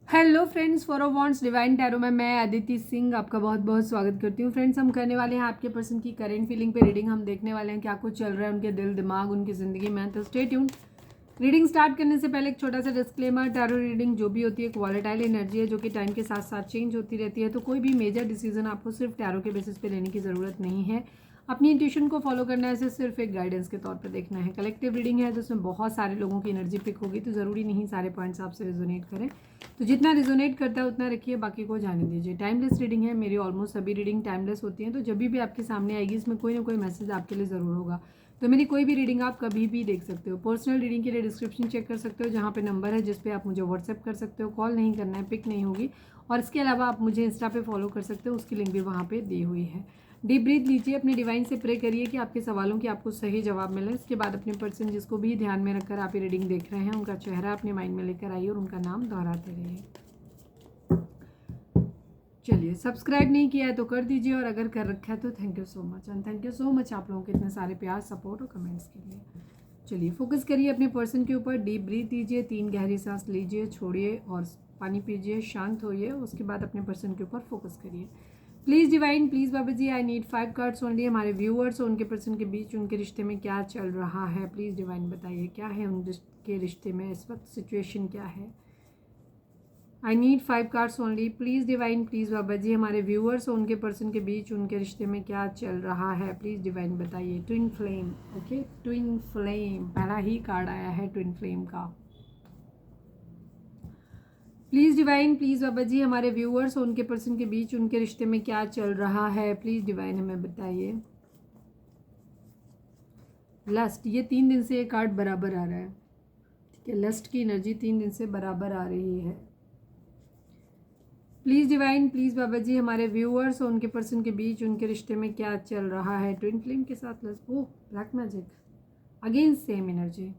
Hello friends, for wants divine tarot में मैं अदिति सिंह आपका बहुत बहुत स्वागत करती हूँ। फ्रेंड्स, हम करने वाले हैं आपके पर्सन की करेंट फीलिंग पे रीडिंग। हम देखने वाले हैं क्या कुछ चल रहा है उनके दिल दिमाग उनकी ज़िंदगी में। तो स्टे ट्यून्ड। रीडिंग स्टार्ट करने से पहले एक छोटा सा डिस्क्लेमर, टैरो रीडिंग जो भी होती है एक वॉलेटाइल एनर्जी है जो कि टाइम के साथ साथ चेंज होती रहती है। तो कोई भी मेजर डिसीजन आपको सिर्फ टैरो के बेसिस पे लेने की ज़रूरत नहीं है। अपनी इंट्यूशन को फॉलो करना है, इसे सिर्फ एक गाइडेंस के तौर पर देखना है। कलेक्टिव रीडिंग है तो उसमें बहुत सारे लोगों की एनर्जी पिक होगी, तो ज़रूरी नहीं सारे पॉइंट्स आपसे रिजोनेट करें। तो जितना रिजोनेट करता है उतना रखिए, बाकी को जाने दीजिए। टाइमलेस रीडिंग है, मेरी ऑलमोस्ट सभी रीडिंग टाइमलेस होती हैं। तो जब भी आपके सामने आएगी इसमें कोई ना कोई मैसेज आपके लिए ज़रूर होगा। तो मेरी कोई भी रीडिंग आप कभी भी देख सकते हो। पर्सनल रीडिंग के लिए डिस्क्रिप्शन चेक कर सकते हो, जहाँ पे नंबर है जिस पे आप मुझे व्हाट्सएप कर सकते हो। कॉल नहीं करना है, पिक नहीं होगी। और इसके अलावा आप मुझे इंस्टा पे फॉलो कर सकते हो, उसकी लिंक भी वहाँ पे दी हुई है। डीप ब्रीथ लीजिए, अपने डिवाइन से प्रे करिए कि आपके सवालों के आपको सही जवाब मिले। इसके बाद अपने पर्सन जिसको भी ध्यान में रखकर आप ये रीडिंग देख रहे हैं उनका चेहरा अपने माइंड में लेकर आइए और उनका नाम दोहराते रहिए। चलिए, सब्सक्राइब नहीं किया है तो कर दीजिए, और अगर कर रखा है तो thank you so much. And thank you so much आप लोगों के इतने सारे प्यार, सपोर्ट और कमेंट्स के लिए। चलिए, फोकस करिए अपने पर्सन के ऊपर। डीप ब्रीथ लीजिए, 3 गहरी सांस लीजिए, छोड़िए और पानी पीजिए, शांत होइए। उसके बाद अपने पर्सन के ऊपर फोकस करिए। प्लीज़ डिवाइन, प्लीज़ बाबा जी, आई नीड 5 कार्ड्स ओनली। हमारे व्यूअर्स और उनके पर्सन के बीच उनके रिश्ते में क्या चल रहा है, प्लीज़ डिवाइन बताइए क्या है उनके रिश्ते में इस वक्त, सिचुएशन क्या है। I need 5 cards only. Please divine, please बाबा जी, हमारे व्यूअर्स और उनके पर्सन के बीच उनके रिश्ते में क्या चल रहा है, प्लीज़ डिवाइन बताइए। Twin flame, okay, twin flame पहला ही कार्ड आया है ट्विन फ्लेम का। प्लीज़ डिवाइन, प्लीज़ बाबा जी, हमारे व्यूअर्स और उनके पर्सन के बीच उनके रिश्ते में क्या चल रहा है, प्लीज़ डिवाइन हमें बताइए। लस्ट, ये 3 दिन से ये कार्ड बराबर आ रहा है, ठीक है। लस्ट की एनर्जी 3 दिन से बराबर आ रही है। प्लीज़ डिवाइन, प्लीज़ बाबा जी, हमारे व्यूअर्स और उनके पर्सन के बीच उनके रिश्ते में क्या चल रहा है। ट्विन फ्लेम के साथ lust, oh black magic, again same energy.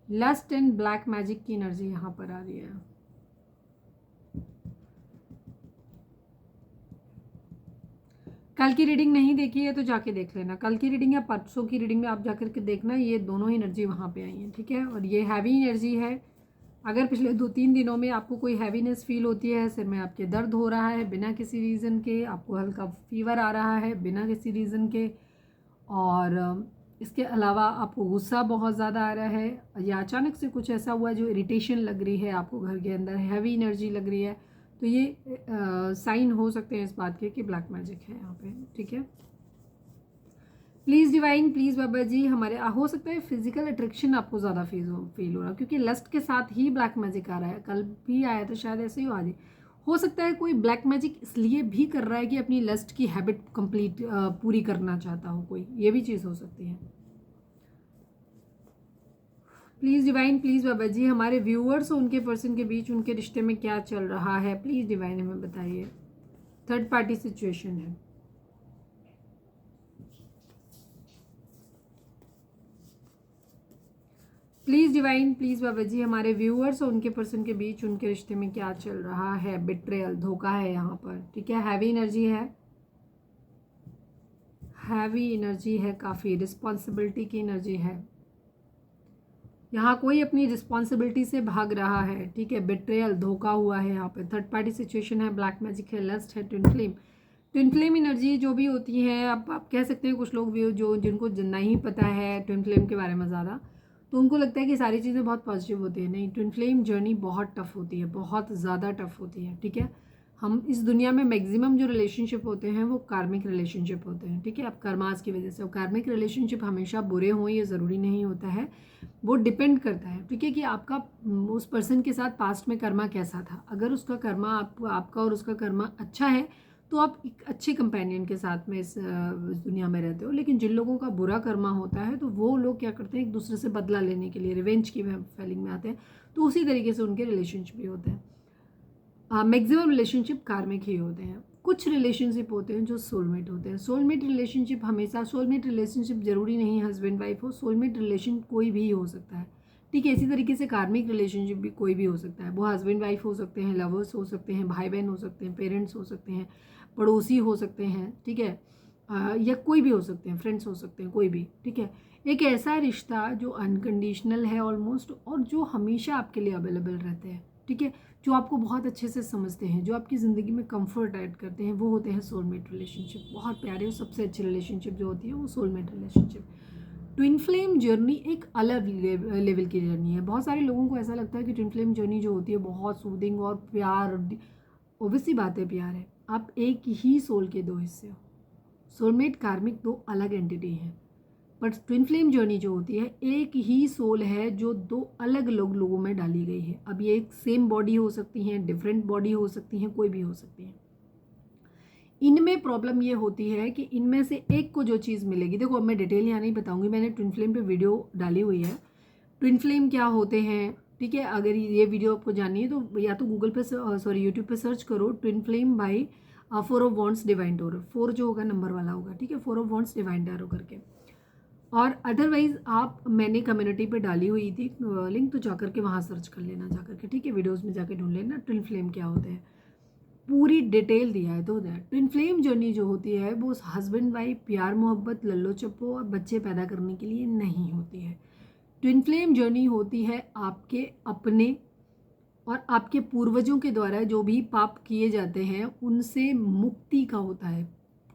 Lust and black magic की एनर्जी यहाँ पर आ रही है। कल की रीडिंग नहीं देखी है तो जाके देख लेना। कल की रीडिंग या परसों की रीडिंग में आप जाकर के देखना, ये दोनों ही एनर्जी वहाँ पे आई हैं, ठीक है। और ये हैवी एनर्जी है। अगर पिछले 2-3 दिनों में आपको कोई हैवीनेस फील होती है, सिर में आपके दर्द हो रहा है बिना किसी रीज़न के, आपको हल्का फीवर आ रहा है बिना किसी रीज़न के, और इसके अलावा आपको गुस्सा बहुत ज़्यादा आ रहा है, या अचानक से कुछ ऐसा हुआ जो इरिटेशन लग रही है आपको घर के अंदर, हैवी एनर्जी लग रही है, तो ये साइन हो सकते हैं इस बात के कि ब्लैक मैजिक है यहाँ पे, ठीक है। प्लीज़ डिवाइन, प्लीज़ बाबा जी, हमारे हो सकता है फिजिकल अट्रैक्शन आपको ज़्यादा फील हो रहा, क्योंकि लस्ट के साथ ही ब्लैक मैजिक आ रहा है। कल भी आया तो शायद ऐसे ही आज हो सकता है कोई ब्लैक मैजिक इसलिए भी कर रहा है कि अपनी लस्ट की हैबिट कंप्लीट पूरी करना चाहता हो कोई, ये भी चीज़ हो सकती है। प्लीज़ डिवाइन, प्लीज़ बाबा जी, हमारे व्यूअर्स और उनके पर्सन के बीच उनके रिश्ते में क्या चल रहा है, प्लीज़ डिवाइन हमें बताइए। थर्ड पार्टी सिचुएशन है। प्लीज़ डिवाइन, प्लीज़ बाबा जी, हमारे व्यूअर्स और उनके पर्सन के बीच उनके रिश्ते में क्या चल रहा है। बिट्रेयल, धोखा है यहाँ पर, ठीक है। हैवी एनर्जी है, हैवी एनर्जी है, काफ़ी रिस्पॉन्सिबिलिटी की एनर्जी है। यहाँ कोई अपनी रिस्पॉन्सिबिलिटी से भाग रहा है, ठीक है। बिट्रेयल, धोखा हुआ है यहाँ पे। थर्ड पार्टी सिचुएशन है, ब्लैक मैजिक है, लस्ट है, twin flame. Twin flame energy जो भी होती है, आप कह सकते हैं कुछ लोग भी जो जिनको नहीं पता है ट्विन फ्लेम के बारे में ज़्यादा, तो उनको लगता है कि सारी चीज़ें बहुत पॉजिटिव होती है। नहीं, ट्विन फ्लेम जर्नी बहुत टफ होती है, बहुत ज़्यादा टफ होती है, ठीक है। हम इस दुनिया में मैक्सिमम जो रिलेशनशिप होते हैं वो कार्मिक रिलेशनशिप होते हैं, ठीक है। अब कर्मास की वजह से, और कार्मिक रिलेशनशिप हमेशा बुरे हों ये ज़रूरी नहीं होता है, वो डिपेंड करता है, ठीक है, कि आपका उस पर्सन के साथ पास्ट में कर्मा कैसा था। अगर उसका कर्मा आपका और उसका कर्मा अच्छा है तो आप एक अच्छे कंपेनियन के साथ में इस दुनिया में रहते हो। लेकिन जिन लोगों का बुरा कर्मा होता है तो वो लोग क्या करते हैं, एक दूसरे से बदला लेने के लिए रिवेंज की फीलिंग में आते हैं, तो उसी तरीके से उनके रिलेशनशिप भी होते हैं। मैक्सिमम रिलेशनशिप कार्मिक ही होते हैं। कुछ रिलेशनशिप होते हैं जो सोलमेट होते हैं। सोलमेट रिलेशनशिप हमेशा, सोलमेट रिलेशनशिप जरूरी नहीं हस्बैंड वाइफ हो, सोलमेट रिलेशन कोई भी हो सकता है, ठीक है। इसी तरीके से कार्मिक रिलेशनशिप भी कोई भी हो सकता है। वो हस्बैंड वाइफ हो सकते हैं, लवर्स हो सकते हैं, भाई बहन हो सकते हैं, पेरेंट्स हो सकते हैं, पड़ोसी हो सकते हैं, ठीक है, या कोई भी हो सकते हैं, फ्रेंड्स हो सकते हैं, कोई भी, ठीक है। एक ऐसा रिश्ता जो अनकंडीशनल है ऑलमोस्ट, और जो हमेशा आपके लिए अवेलेबल रहते हैं, ठीक है, जो आपको बहुत अच्छे से समझते हैं, जो आपकी ज़िंदगी में कंफर्ट ऐड करते हैं, वो होते हैं सोलमेट रिलेशनशिप। बहुत प्यारे और सबसे अच्छी रिलेशनशिप जो होती है वो soulmate relationship. Twin flame journey एक अलग लेवल की जर्नी है। बहुत सारे लोगों को ऐसा लगता है कि ट्विन फ्लेम जर्नी जो होती है बहुत सूदिंग और प्यार, ओबियसली बात है, प्यार है। आप एक ही सोल के दो हिस्से हो। सोलमेट कार्मिक दो अलग एंटिटी हैं, बट ट्विन फ्लेम जर्नी जो होती है एक ही सोल है जो दो अलग अलग लोगों में डाली गई है। अब ये एक सेम बॉडी हो सकती हैं, डिफरेंट बॉडी हो सकती हैं, कोई भी हो सकती है। इनमें प्रॉब्लम ये होती है कि इनमें से एक को जो चीज़ मिलेगी, देखो अब मैं डिटेल यहाँ नहीं बताऊंगी, मैंने ट्विन फ्लेम पे वीडियो डाली हुई है। ट्विन फ्लेम क्या होते हैं, ठीक है, अगर ये वीडियो आपको जाननी है तो या तो गूगल पे सॉरी यूट्यूब पे सर्च करो twin flame by 4 of wants divine tarot. 4 जो होगा नंबर वाला होगा, ठीक है, 4 ऑफ वॉन्ट्स डिवाइन टैरो करके। और अदरवाइज आप, मैंने कम्युनिटी पे डाली हुई थी लिंक, तो जाकर के वहाँ सर्च कर लेना जाकर के, ठीक है, वीडियोस में जाके ढूंढ लेना ट्विन फ्लेम क्या होते हैं, पूरी डिटेल दिया है। तो ट्विन फ्लेम जर्नी जो होती है वो हस्बैंड वाइफ प्यार मोहब्बत लल्लो चप्पो और बच्चे पैदा करने के लिए नहीं होती है। ट्विन फ्लेम जर्नी होती है आपके अपने और आपके पूर्वजों के द्वारा जो भी पाप किए जाते हैं उनसे मुक्ति का होता है।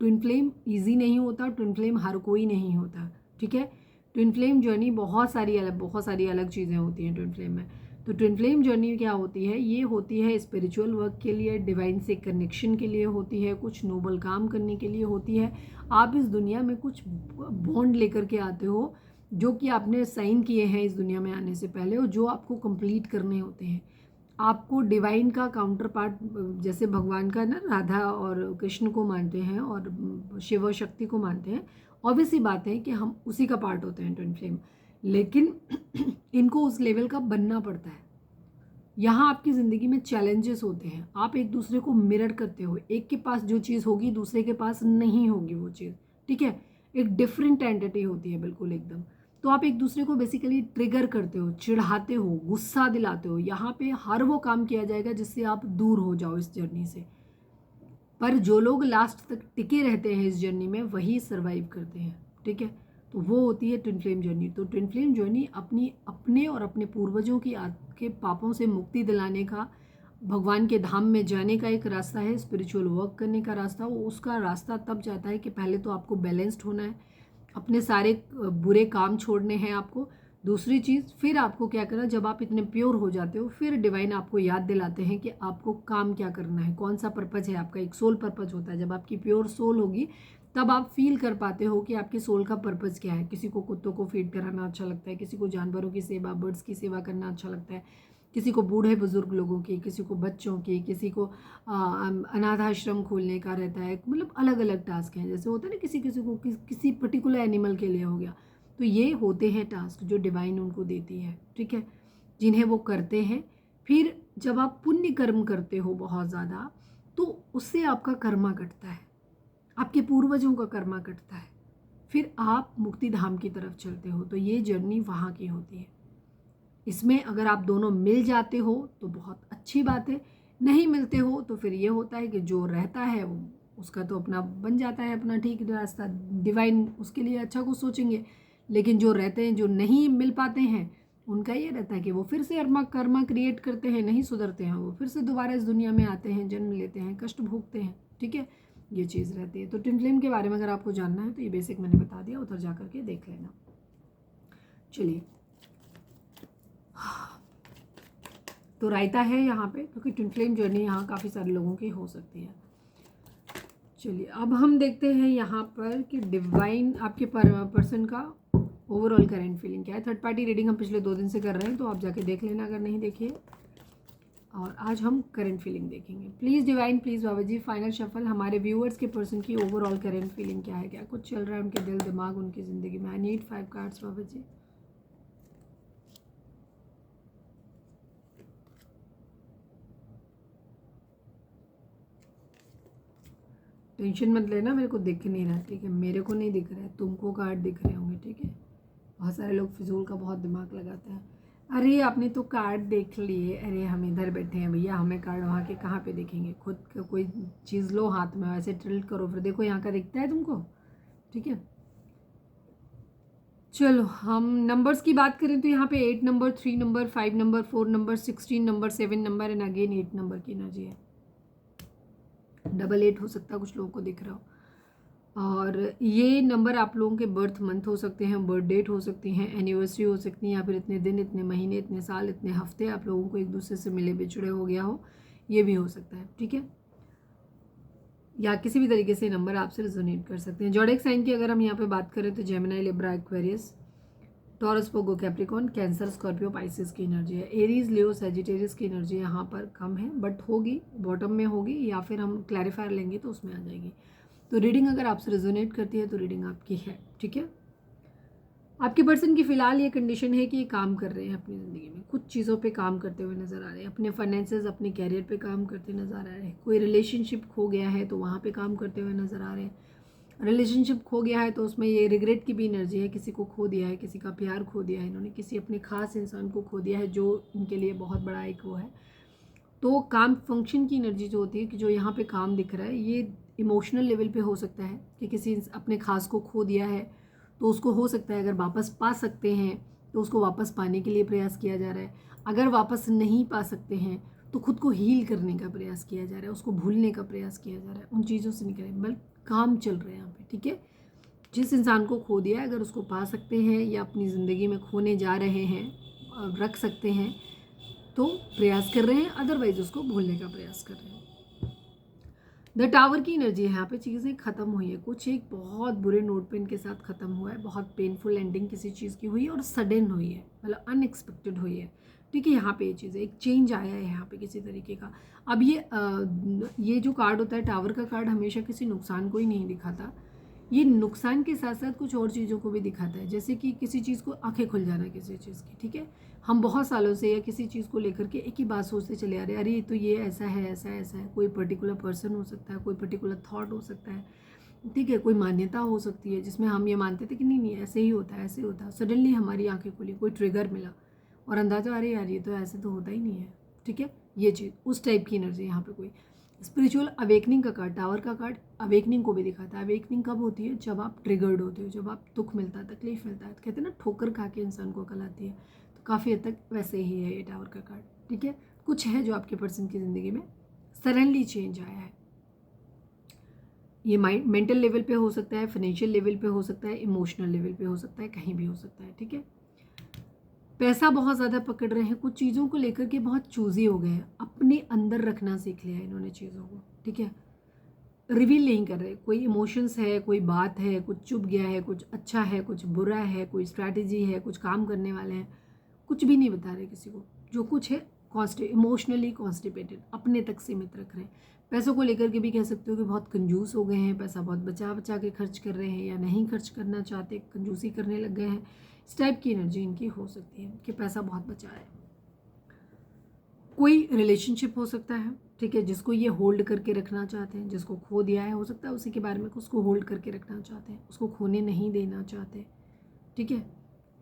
ट्विन फ्लेम ईजी नहीं होता, ट्विन फ्लेम हर कोई नहीं होता, ठीक है। ट्विन फ्लेम जर्नी बहुत सारी अलग चीज़ें होती हैं ट्विन फ्लेम में। तो ट्विन फ्लेम जर्नी क्या होती है, ये होती है स्पिरिचुअल वर्क के लिए, डिवाइन से कनेक्शन के लिए होती है, कुछ नोबल काम करने के लिए होती है। आप इस दुनिया में कुछ बॉन्ड लेकर के आते हो जो कि आपने साइन किए हैं इस दुनिया में आने से पहले, और जो आपको कंप्लीट करने होते हैं। आपको डिवाइन का काउंटर पार्ट, जैसे भगवान का ना राधा और कृष्ण को मानते हैं और शिव शक्ति को मानते हैं, ऑब्वियसली बात है कि हम उसी का पार्ट होते हैं ट्विन फ्लेम, लेकिन इनको उस लेवल का बनना पड़ता है। यहाँ आपकी ज़िंदगी में चैलेंजेस होते हैं, आप एक दूसरे को मिरर करते हो, एक के पास जो चीज़ होगी दूसरे के पास नहीं होगी वो चीज़, ठीक है, एक डिफरेंट एंटिटी होती है बिल्कुल एकदम। तो आप एक दूसरे को बेसिकली ट्रिगर करते हो, चिढ़ाते हो, गुस्सा दिलाते हो। यहाँ पे हर वो काम किया जाएगा जिससे आप दूर हो जाओ इस जर्नी से। पर जो लोग लास्ट तक टिके रहते हैं इस जर्नी में वही सर्वाइव करते हैं, ठीक है। तो वो होती है ट्विन फ्लेम जर्नी। तो ट्विन फ्लेम जर्नी अपने और अपने पूर्वजों की के पापों से मुक्ति दिलाने का, भगवान के धाम में जाने का एक रास्ता है, स्पिरिचुअल वर्क करने का रास्ता। वो उसका रास्ता तब जाता है कि पहले तो आपको बैलेंस्ड होना है, अपने सारे बुरे काम छोड़ने हैं आपको। दूसरी चीज़, फिर आपको क्या करना, जब आप इतने प्योर हो जाते हो फिर डिवाइन आपको याद दिलाते हैं कि आपको काम क्या करना है, कौन सा पर्पज है आपका। एक सोल पर्पज होता है, जब आपकी प्योर सोल होगी तब आप फील कर पाते हो कि आपके सोल का पर्पज क्या है। किसी को कुत्तों को फीड कराना अच्छा लगता है, किसी को जानवरों की सेवा, बर्ड्स की सेवा करना अच्छा लगता है, किसी को बूढ़े बुजुर्ग लोगों की, किसी को बच्चों की, किसी को अनाथ आश्रम खोलने का रहता है। मतलब अलग अलग टास्क हैं, जैसे होता है ना किसी किसी को किसी पर्टिकुलर एनिमल के लिए हो गया। तो ये होते हैं टास्क जो डिवाइन उनको देती है, ठीक है, जिन्हें वो करते हैं। फिर जब आप पुण्य कर्म करते हो बहुत ज़्यादा, तो उससे आपका कर्मा कटता है, आपके पूर्वजों का कर्मा कटता है, फिर आप मुक्ति धाम की तरफ चलते हो। तो ये जर्नी वहाँ की होती है। इसमें अगर आप दोनों मिल जाते हो तो बहुत अच्छी बात है, नहीं मिलते हो तो फिर ये होता है कि जो रहता है वो उसका तो अपना बन जाता है अपना ठीक रास्ता, डिवाइन उसके लिए अच्छा कुछ सोचेंगे। लेकिन जो रहते हैं, जो नहीं मिल पाते हैं, उनका ये रहता है कि वो फिर से कर्मा क्रिएट करते हैं, नहीं सुधरते हैं, वो फिर से दोबारा इस दुनिया में आते हैं, जन्म लेते हैं, कष्ट भोगते हैं, ठीक है, ये चीज़ रहती है। तो ट्विन फ्लेम के बारे में अगर आपको जानना है तो ये बेसिक मैंने बता दिया, उधर जा करके देख लेना। चलिए, तो रायता है यहाँ पे, क्योंकि ट्विन फ्लेम जर्नी यहाँ काफ़ी सारे लोगों की हो सकती है। चलिए अब हम देखते हैं यहाँ पर कि डिवाइन आपके पर्सन का ओवरऑल करेंट फीलिंग क्या है। थर्ड पार्टी रीडिंग हम पिछले 2 दिन से कर रहे हैं, तो आप जाके देख लेना अगर नहीं देखिए। और आज हम करेंट फीलिंग देखेंगे। Please divine, please Baba ji, final shuffle, हमारे व्यूअर्स के पर्सन की ओवरऑल करेंट फीलिंग क्या है, क्या कुछ चल रहा है उनके दिल दिमाग उनकी ज़िंदगी में। आई नीड 5 कार्ड्स बाबा जी। टेंशन मत लेना, मेरे को दिख नहीं रहा, ठीक है, मेरे को नहीं दिख रहा है, तुमको कार्ड दिख रहे होंगे, ठीक है। बहुत सारे लोग फिजूल का बहुत दिमाग लगाते हैं। अरे आपने तो कार्ड देख लिए, अरे हम इधर बैठे हैं भैया, हमें कार्ड वहाँ के कहाँ पे देखेंगे। खुद का कोई चीज़ लो हाथ में, वैसे टिल्ट करो, फिर देखो यहाँ का दिखता है तुमको, ठीक है। चलो हम नंबर्स की बात करें तो यहाँ पे 8 number, 3 number, 5 number, 4 number, 16 number, 7 number and again 8 number की एनर्जी है। 88 हो सकता है कुछ लोगों को दिख रहा हो। और ये नंबर आप लोगों के बर्थ मंथ हो सकते हैं, बर्थ डेट हो सकती हैं, एनिवर्सरी हो सकती है, या फिर इतने दिन, इतने महीने, इतने साल, इतने हफ्ते आप लोगों को एक दूसरे से मिले बिछड़े हो गया हो, ये भी हो सकता है। ठीक है, या किसी भी तरीके से नंबर आपसे रेजोनेट कर सकते हैं। ज़ोडिएक साइन की अगर हम यहाँ पे बात करें तो जेमिनी, लिब्रा, एक्वेरियस, टॉरस, वर्गो, कैप्रिकॉर्न, कैंसर, स्कॉर्पियो, पाइसिस की एनर्जी है। एरीज, लियो, सजिटेरियस की एनर्जी यहाँ पर कम है, बट होगी, बॉटम में होगी, या फिर हम क्लैरिफायर लेंगे तो उसमें आ जाएगी। तो रीडिंग अगर आपसे रेजोनेट करती है तो रीडिंग आपकी है। ठीक है, आपके पर्सन की फिलहाल ये कंडीशन है कि ये काम कर रहे हैं अपनी ज़िंदगी में, कुछ चीज़ों पे काम करते हुए नज़र आ रहे हैं, अपने फाइनेंसेस, अपने कैरियर पे काम करते नज़र आ रहे हैं। कोई रिलेशनशिप खो गया है तो वहाँ पे काम करते हुए नज़र आ रहे हैं। रिलेशनशिप खो गया है तो उसमें ये रिग्रेट की भी एनर्जी है, किसी को खो दिया है, किसी का प्यार खो दिया है इन्होंने, किसी अपने खास इंसान को खो दिया है जो इनके लिए बहुत बड़ा एक वो है। तो काम फंक्शन की एनर्जी जो होती है कि जो यहाँ पे काम दिख रहा है, ये इमोशनल लेवल पे हो सकता है कि किसी अपने खास को खो दिया है तो उसको हो सकता है अगर वापस पा सकते हैं तो उसको वापस पाने के लिए प्रयास किया जा रहा है। अगर वापस नहीं पा सकते हैं तो खुद को हील करने का प्रयास किया जा रहा है, उसको भूलने का प्रयास किया जा रहा है, उन चीज़ों से निकले, बल्कि काम चल रहे हैं यहाँ पे। ठीक है, जिस इंसान को खो दिया है अगर उसको पा सकते हैं या अपनी ज़िंदगी में खोने जा रहे हैं, रख सकते हैं तो प्रयास कर रहे हैं, अदरवाइज उसको भूलने का प्रयास कर रहे हैं। द टावर की एनर्जी है यहाँ पे, चीज़ें खत्म हुई है, कुछ एक बहुत बुरे नोट पे इनके साथ खत्म हुआ है, बहुत पेनफुल एंडिंग किसी चीज़ की हुई है और सडन हुई है, मतलब अनएक्सपेक्टेड हुई है। ठीक है, यहाँ पे ये चीज़ है, एक चेंज आया है यहाँ पे किसी तरीके का। अब ये जो कार्ड होता है टावर का कार्ड, हमेशा किसी नुकसान को ही नहीं दिखाता, ये नुकसान के साथ साथ कुछ और चीज़ों को भी दिखाता है, जैसे कि किसी चीज़ को आंखें खुल जाना किसी चीज़ की। ठीक है, हम बहुत सालों से या किसी चीज़ को लेकर के एक ही बात सोचते चले आ रहे हैं, अरे तो ये ऐसा है, ऐसा है, ऐसा है। कोई पर्टिकुलर पर्सन हो सकता है, कोई पर्टिकुलर थॉट हो सकता है, ठीक है, कोई मान्यता हो सकती है जिसमें हम ये मानते थे कि नहीं नहीं ऐसे ही होता है, ऐसे होता है। सडनली हमारी आंखें खुली, कोई ट्रिगर मिला और अंदाजा, अरे यार ये तो ऐसे तो होता ही नहीं है। ठीक है, ये चीज़ उस टाइप की एनर्जी यहाँ पे। कोई स्पिरिचुअल अवेकनिंग का कार्ड, टावर का कार्ड अवेकनिंग को भी दिखाता है। अवेकनिंग कब होती है? जब आप ट्रिगर्ड होते हो, जब आप दुख मिलता है, तकलीफ मिलता है, तो कहते हैं ना ठोकर खा के इंसान को अकल आती है, तो काफ़ी हद तक वैसे ही है ये टावर का कार्ड। ठीक है, कुछ है जो आपके पर्सन की ज़िंदगी में सडनली चेंज आया है। ये माइंड मेंटल लेवल पे हो सकता है, फाइनेंशियल लेवल पे हो सकता है, इमोशनल लेवल पे हो सकता है, कहीं भी हो सकता है। ठीक है, पैसा बहुत ज़्यादा पकड़ रहे हैं, कुछ चीज़ों को लेकर के बहुत चूज़ी हो गए हैं, अपने अंदर रखना सीख लिया है इन्होंने चीज़ों को। ठीक है, रिवील नहीं कर रहे, कोई इमोशंस है, कोई बात है, कुछ चुप गया है, कुछ अच्छा है, कुछ बुरा है, कोई स्ट्रैटेजी है, कुछ काम करने वाले हैं, कुछ भी नहीं बता रहे किसी को। जो कुछ है इमोशनली कॉन्स्टिपेटेड, अपने तक सीमित रख रहे हैं। पैसों को लेकर के भी कह सकते हो कि बहुत कंजूस हो गए हैं, पैसा बहुत बचा बचा के खर्च कर रहे हैं या नहीं खर्च करना चाहते, कंजूसी करने लग गए हैं। इस टाइप की एनर्जी इनकी हो सकती है कि पैसा बहुत बचा है। कोई रिलेशनशिप हो सकता है, ठीक है, जिसको ये होल्ड करके रखना चाहते हैं, जिसको खो दिया है, हो सकता है उसी के बारे में उसको होल्ड करके रखना चाहते हैं, उसको खोने नहीं देना चाहते। ठीक है,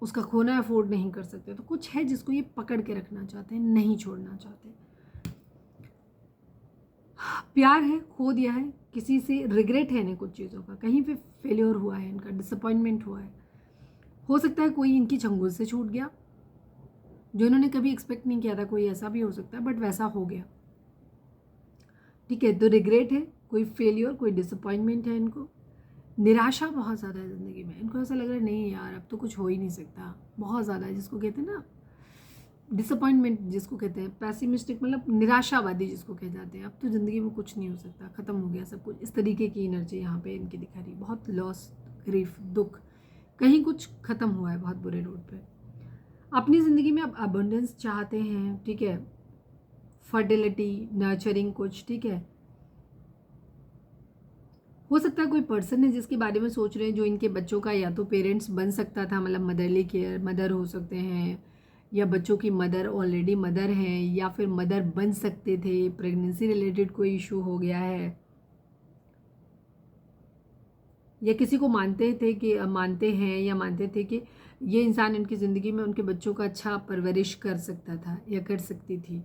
उसका खोना अफोर्ड नहीं कर सकते, तो कुछ है जिसको ये पकड़ के रखना चाहते हैं, नहीं छोड़ना चाहते। प्यार है, खो दिया है, किसी से रिग्रेट है इन्हें, कुछ चीज़ों का कहीं पे फेलियर हुआ है, इनका डिसअपॉइंटमेंट हुआ है। हो सकता है कोई इनकी चंगुल से छूट गया जो इन्होंने कभी एक्सपेक्ट नहीं किया था, कोई ऐसा भी हो सकता है, बट वैसा हो गया। ठीक है, तो रिग्रेट है, कोई फेलियर, कोई डिसअपॉइंटमेंट है इनको, निराशा बहुत ज़्यादा है ज़िंदगी में, इनको ऐसा लग रहा है नहीं यार अब तो कुछ हो ही नहीं सकता, बहुत ज़्यादा, जिसको कहते हैं ना डिसअपॉइंटमेंट, जिसको कहते हैं पैसिमिस्टिक, मतलब निराशावादी जिसको कह जाते हैं, अब तो ज़िंदगी में कुछ नहीं हो सकता, ख़त्म हो गया सब कुछ, इस तरीके की एनर्जी यहाँ पे इनकी दिखा रही है। बहुत लॉस, ग्रीफ, दुख, कहीं कुछ ख़त्म हुआ है बहुत बुरे रोड पे। अपनी ज़िंदगी में अब अबंडेंस चाहते हैं, ठीक है, फर्टिलिटी, नर्चरिंग कुछ, ठीक है। हो सकता है कोई पर्सन है जिसके बारे में सोच रहे हैं जो इनके बच्चों का या तो पेरेंट्स बन सकता था, मतलब मदरली केयर, मदर हो सकते हैं, या बच्चों की मदर ऑलरेडी मदर हैं, या फिर मदर बन सकते थे, प्रेगनेंसी रिलेटेड कोई इशू हो गया है, या किसी को मानते हैं या मानते थे कि ये इंसान इनकी ज़िंदगी में उनके बच्चों का अच्छा परवरिश कर सकता था या कर सकती थी।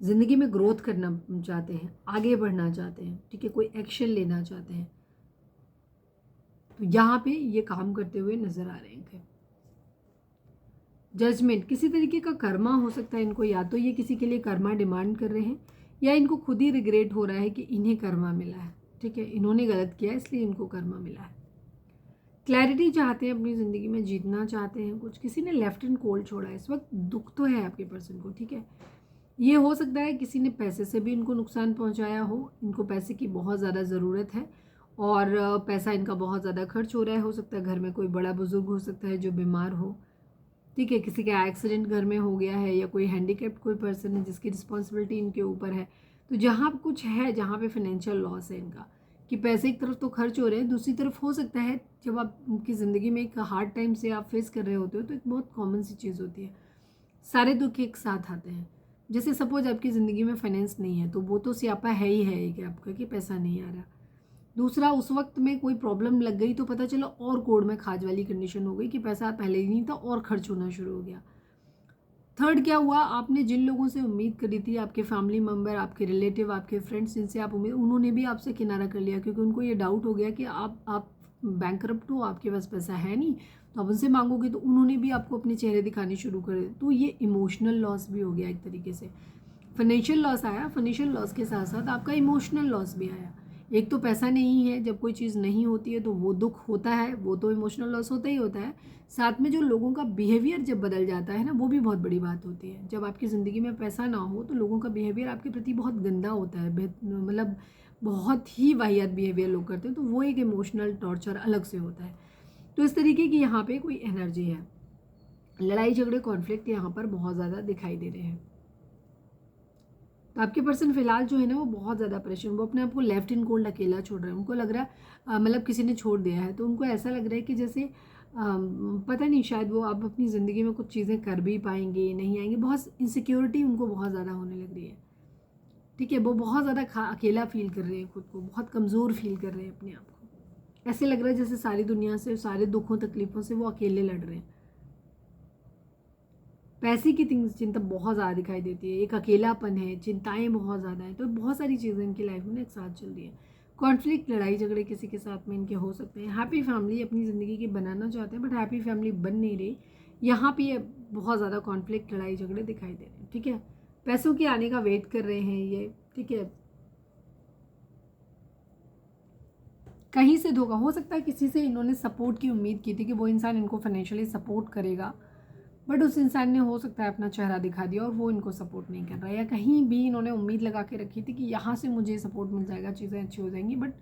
ज़िंदगी में ग्रोथ करना चाहते हैं, आगे बढ़ना चाहते हैं, ठीक है, कोई एक्शन लेना चाहते हैं, तो यहाँ पे ये काम करते हुए नजर आ रहे हैं। जजमेंट, किसी तरीके का कर्मा हो सकता है इनको, या तो ये किसी के लिए कर्मा डिमांड कर रहे हैं या इनको खुद ही रिग्रेट हो रहा है कि इन्हें कर्मा मिला है, ठीक है, इन्होंने गलत किया इसलिए इनको कर्मा मिला है। क्लैरिटी चाहते हैं अपनी ज़िंदगी में, जीतना चाहते हैं कुछ, किसी ने लेफ्ट एंड कोल्ड छोड़ा है, इस वक्त दुख तो है आपके पर्सन को, ठीक है। ये हो सकता है किसी ने पैसे से भी इनको नुकसान पहुंचाया हो, इनको पैसे की बहुत ज़्यादा ज़रूरत है और पैसा इनका बहुत ज़्यादा खर्च हो रहा है। हो सकता है घर में कोई बड़ा बुजुर्ग हो सकता है जो बीमार हो, ठीक है, किसी का एक्सीडेंट घर में हो गया है या कोई हैंडीकैप्ड कोई पर्सन है जिसकी रिस्पॉन्सिबिलिटी इनके ऊपर है। तो जहाँ कुछ है, जहाँ पे फाइनेंशियल लॉस है इनका, कि पैसे एक तरफ तो खर्च हो रहे हैं, दूसरी तरफ हो सकता है जब आपकी ज़िंदगी में एक हार्ड टाइम से आप फेस कर रहे होते हो तो एक बहुत कॉमन सी चीज़ होती है, सारे दुख एक साथ आते हैं। जैसे सपोज आपकी ज़िंदगी में फाइनेंस नहीं है तो वो तो स्यापा है ही है कि आपका कि पैसा नहीं आ रहा। दूसरा, उस वक्त में कोई प्रॉब्लम लग गई तो पता चला और कोड में खाज वाली कंडीशन हो गई कि पैसा पहले ही नहीं था और खर्च होना शुरू हो गया। थर्ड क्या हुआ, आपने जिन लोगों से उम्मीद करी थी, आपके फैमिली मेम्बर, आपके रिलेटिव, आपके फ्रेंड्स, जिनसे आप उम्मीद, उन्होंने भी आपसे किनारा कर लिया क्योंकि उनको ये डाउट हो गया कि आप बैंकरप्ट हो, आपके पास पैसा है नहीं, तो आप उनसे मांगोगे तो उन्होंने भी आपको अपने चेहरे दिखाने शुरू कर दिए। तो ये इमोशनल लॉस भी हो गया एक तरीके से। फाइनेंशियल लॉस आया, फाइनेंशियल लॉस के साथ साथ आपका इमोशनल लॉस भी आया। एक तो पैसा नहीं है, जब कोई चीज़ नहीं होती है तो वो दुख होता है, वो तो इमोशनल लॉस होता ही होता है। साथ में जो लोगों का बिहेवियर जब बदल जाता है ना, वो भी बहुत बड़ी बात होती है। जब आपकी ज़िंदगी में पैसा ना हो तो लोगों का बिहेवियर आपके प्रति बहुत गंदा होता है, मतलब बहुत ही वाहियात बिहेवियर लोग करते हैं, तो वो एक इमोशनल टॉर्चर अलग से होता है। तो इस तरीके की यहाँ पे कोई एनर्जी है, लड़ाई झगड़े कॉन्फ्लिक्ट यहाँ पर बहुत ज़्यादा दिखाई दे रहे हैं। तो आपके पर्सन फिलहाल जो है ना वो बहुत ज़्यादा परेशान, वो अपने आप को लेफ्ट इन कोल्ड अकेला छोड़ रहे हैं। उनको लग रहा है मतलब किसी ने छोड़ दिया है, तो उनको ऐसा लग रहा है कि जैसे पता नहीं, शायद वो अब अपनी ज़िंदगी में कुछ चीज़ें कर भी पाएंगे नहीं आएंगे। बहुत इनसिक्योरिटी उनको बहुत ज़्यादा होने लग रही है, ठीक है, वो बहुत ज़्यादा अकेला फील कर रहे हैं, खुद को बहुत कमज़ोर फील कर रहे हैं अपने आप को। ऐसे लग रहा है जैसे सारी दुनिया से, सारे दुखों तकलीफ़ों से वो अकेले लड़ रहे हैं। पैसे की चिंता बहुत ज़्यादा दिखाई देती है, एक अकेलापन है, चिंताएं बहुत ज़्यादा हैं, तो बहुत सारी चीज़ें इनकी लाइफ में एक साथ चल रही है। कॉन्फ्लिक्ट, लड़ाई झगड़े किसी के साथ में इनके हो सकते हैं। हैप्पी फैमिली अपनी ज़िंदगी की बनाना चाहते हैं बट हैप्पी फैमिली बन नहीं रही, यहाँ पे बहुत ज़्यादा कॉन्फ्लिक्ट, लड़ाई झगड़े दिखाई दे रहे हैं, ठीक है। पैसों के आने का वेट कर रहे हैं ये, ठीक है। कहीं से धोखा हो सकता है, किसी से इन्होंने सपोर्ट की उम्मीद की थी कि वो इंसान इनको फाइनेंशियली सपोर्ट करेगा, बट उस इंसान ने हो सकता है अपना चेहरा दिखा दिया और वो इनको सपोर्ट नहीं कर रहा है। या कहीं भी इन्होंने उम्मीद लगा के रखी थी कि यहाँ से मुझे सपोर्ट मिल जाएगा, चीज़ें अच्छी हो जाएंगी, बट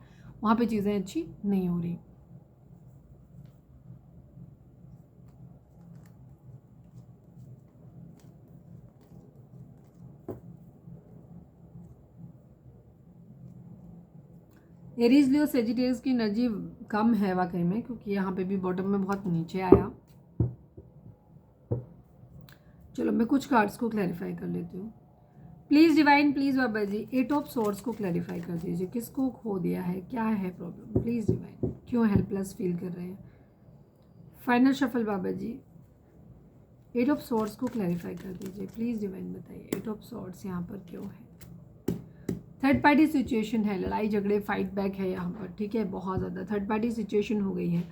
वहाँ पे चीज़ें अच्छी नहीं हो रही। एरीज, लियो, सेजिटेरियस की एनर्जी कम है वाकई में, क्योंकि यहाँ पे भी बॉटम में बहुत नीचे आया। चलो मैं कुछ कार्ड्स को क्लैरिफाई कर लेती हूँ। प्लीज़ डिवाइन, प्लीज़ बाबा जी, 8 ऑफ सॉर्ड्स को क्लैरिफाई कर दीजिए। किसको खो दिया है, क्या है प्रॉब्लम, प्लीज़ डिवाइन, क्यों हेल्पलेस फील कर रहे हैं। फाइनल शफल बाबा जी, 8 ऑफ सॉर्ड्स को क्लैरिफाई कर दीजिए प्लीज़ डिवाइन, बताइए 8 ऑफ सॉर्ड्स यहाँ पर क्यों है। थर्ड पार्टी सिचुएशन है, लड़ाई झगड़े, फाइट बैक है यहाँ पर, ठीक है, बहुत ज़्यादा थर्ड पार्टी सिचुएशन हो गई है।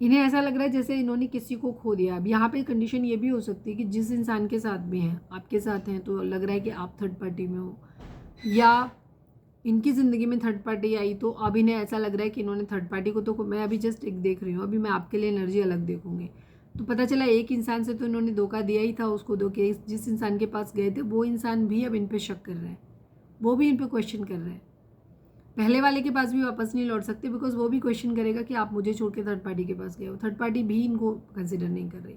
इन्हें ऐसा लग रहा है जैसे इन्होंने किसी को खो दिया। अब यहाँ पे कंडीशन ये भी हो सकती है कि जिस इंसान के साथ भी हैं, आपके साथ हैं, तो लग रहा है कि आप थर्ड पार्टी में हो, या इनकी ज़िंदगी में थर्ड पार्टी आई तो अब इन्हें ऐसा लग रहा है कि इन्होंने थर्ड पार्टी को, तो मैं अभी जस्ट एक देख रही हूँ, अभी मैं आपके लिए एनर्जी अलग देखूंगी। तो पता चला एक इंसान से तो इन्होंने धोखा दिया ही था, उसको धोखे जिस इंसान के पास गए थे वो इंसान भी अब इन पर शक कर रहा है, वो भी इन पर क्वेश्चन कर रहा है। पहले वाले के पास भी वापस नहीं लौट सकते, बिकॉज वो भी क्वेश्चन करेगा कि आप मुझे छोड़ के थर्ड पार्टी के पास गए हो, थर्ड पार्टी भी इनको कंसिडर नहीं कर रही।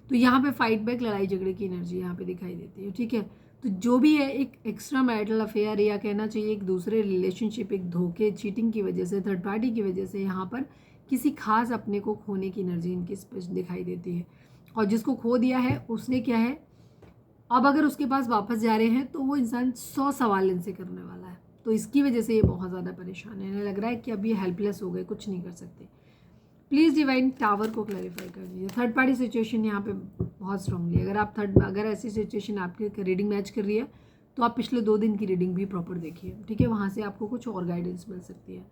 तो यहाँ पे फाइट बैक, लड़ाई झगड़े की एनर्जी यहाँ पे दिखाई देती है, ठीक है। तो जो भी है, एक एक्स्ट्रा मैरिटल अफेयर, या कहना चाहिए एक दूसरे रिलेशनशिप, एक धोखे, चीटिंग की वजह से, थर्ड पार्टी की वजह से यहाँ पर किसी खास अपने को खोने की एनर्जी इनकी स्पष्ट दिखाई देती है। और जिसको खो दिया है उसने क्या है, अब अगर उसके पास वापस जा रहे हैं तो वो इंसान 100 सवाल इनसे करने वाला है। तो इसकी वजह से ये बहुत ज़्यादा परेशान है, इन्हें लग रहा है कि अब ये हेल्पलेस हो गए, कुछ नहीं कर सकते। प्लीज़ डिवाइन टावर को क्लैरिफाई कर दीजिए। थर्ड पार्टी सिचुएशन यहाँ पे बहुत स्ट्रांगली, अगर ऐसी सिचुएशन आपकी रीडिंग मैच कर रही है तो आप पिछले 2 दिन की रीडिंग भी प्रॉपर देखिए, ठीक है, वहाँ से आपको कुछ और गाइडेंस मिल सकती है।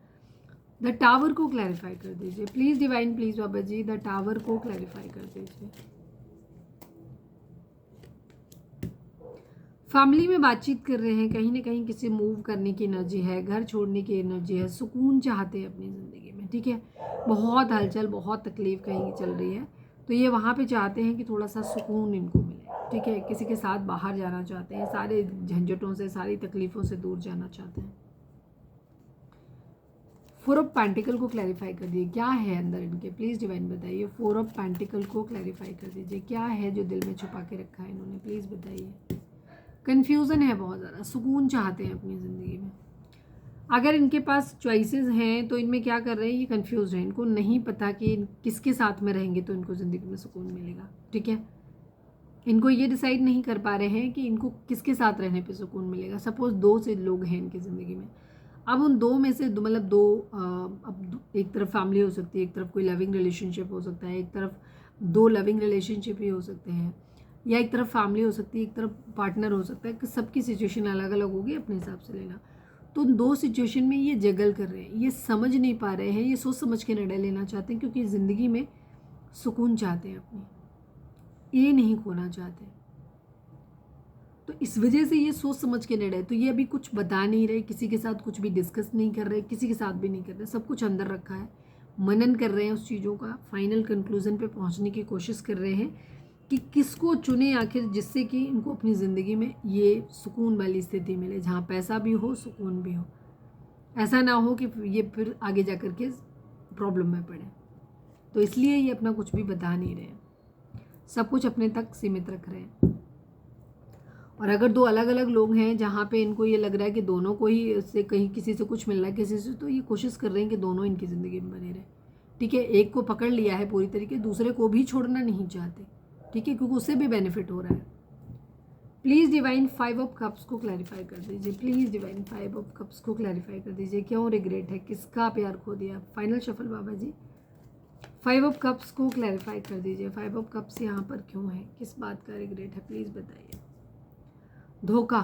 द टावर को क्लैरिफाई कर दीजिए प्लीज़ डिवाइन, प्लीज़ बाबा जी द टावर को क्लैरिफाई कर दीजिए। फैमिली में बातचीत कर रहे हैं, कहीं ना कहीं किसी मूव करने की एनर्जी है, घर छोड़ने की एनर्जी है, सुकून चाहते हैं अपनी ज़िंदगी में, ठीक है, बहुत हलचल बहुत तकलीफ कहीं चल रही है, तो ये वहाँ पे चाहते हैं कि थोड़ा सा सुकून इनको मिले, ठीक है, किसी के साथ बाहर जाना चाहते हैं, सारे झंझटों से सारी तकलीफ़ों से दूर जाना चाहते हैं। 4 ऑफ पेंटिकल को क्लैरिफाई कर दीजिए, क्या है अंदर इनके, प्लीज़ डिवाइन बताइए। 4 ऑफ पेंटिकल को क्लैरिफाई कर दीजिए, क्या है जो दिल में छुपा के रखा है इन्होंने, प्लीज़ बताइए। कन्फ्यूज़न है बहुत ज़्यादा, सुकून चाहते हैं अपनी ज़िंदगी में। अगर इनके पास चॉइसेस हैं तो इनमें क्या कर रहे हैं, ये कन्फ्यूज़ हैं, इनको नहीं पता कि किसके साथ में रहेंगे तो इनको ज़िंदगी में सुकून मिलेगा, ठीक है, इनको ये डिसाइड नहीं कर पा रहे हैं कि इनको किसके साथ रहने पे सुकून मिलेगा। सपोज़ 2 से लोग हैं इनकी ज़िंदगी में, अब उन 2 में से मतलब 2 अब एक तरफ फैमिली हो सकती है, एक तरफ कोई लविंग रिलेशनशिप हो सकता है, एक तरफ 2 लविंग रिलेशनशिप ही हो सकते हैं, या एक तरफ फैमिली हो सकती है, एक तरफ पार्टनर हो सकता है, कि सबकी सिचुएशन अलग अलग होगी, अपने हिसाब से लेना। तो उन 2 सिचुएशन में ये जगल कर रहे हैं, ये समझ नहीं पा रहे हैं, ये सोच समझ के निर्णय लेना चाहते हैं, क्योंकि ज़िंदगी में सुकून चाहते हैं अपनी, ये नहीं खोना चाहते, तो इस वजह से ये सोच समझ के निर्णय, तो ये अभी कुछ बता नहीं रहे, किसी के साथ कुछ भी डिस्कस नहीं कर रहे, किसी के साथ भी नहीं कर रहे, सब कुछ अंदर रखा है, मनन कर रहे हैं उस चीज़ों का, फाइनल कंक्लूजन पे पहुंचने की कोशिश कर रहे हैं कि किसको चुने आखिर, जिससे कि इनको अपनी ज़िंदगी में ये सुकून वाली स्थिति मिले, जहाँ पैसा भी हो सुकून भी हो, ऐसा ना हो कि ये फिर आगे जा कर के प्रॉब्लम में पड़े। तो इसलिए ये अपना कुछ भी बता नहीं रहे हैं, सब कुछ अपने तक सीमित रख रहे हैं। और अगर 2 अलग अलग लोग हैं जहाँ पे इनको ये लग रहा है कि दोनों को ही से कहीं किसी से कुछ मिल रहा है किसी से, तो ये कोशिश कर रहे हैं कि दोनों इनकी ज़िंदगी में बने रहे, ठीक है, एक को पकड़ लिया है पूरी तरीके, दूसरे को भी छोड़ना नहीं चाहते, ठीक है, क्योंकि उससे भी बेनिफिट हो रहा है। प्लीज़ डिवाइन 5 ऑफ कप्स को क्लैरिफाई कर दीजिए, प्लीज़ डिवाइन 5 ऑफ कप्स को क्लैरिफाई कर दीजिए, क्यों रिग्रेट है, किसका प्यार खो दिया। फाइनल शफल बाबा जी, 5 ऑफ कप्स को क्लैरिफाई कर दीजिए, 5 ऑफ कप्स यहाँ पर क्यों है, किस बात का रिग्रेट है, प्लीज़ बताइए। धोखा,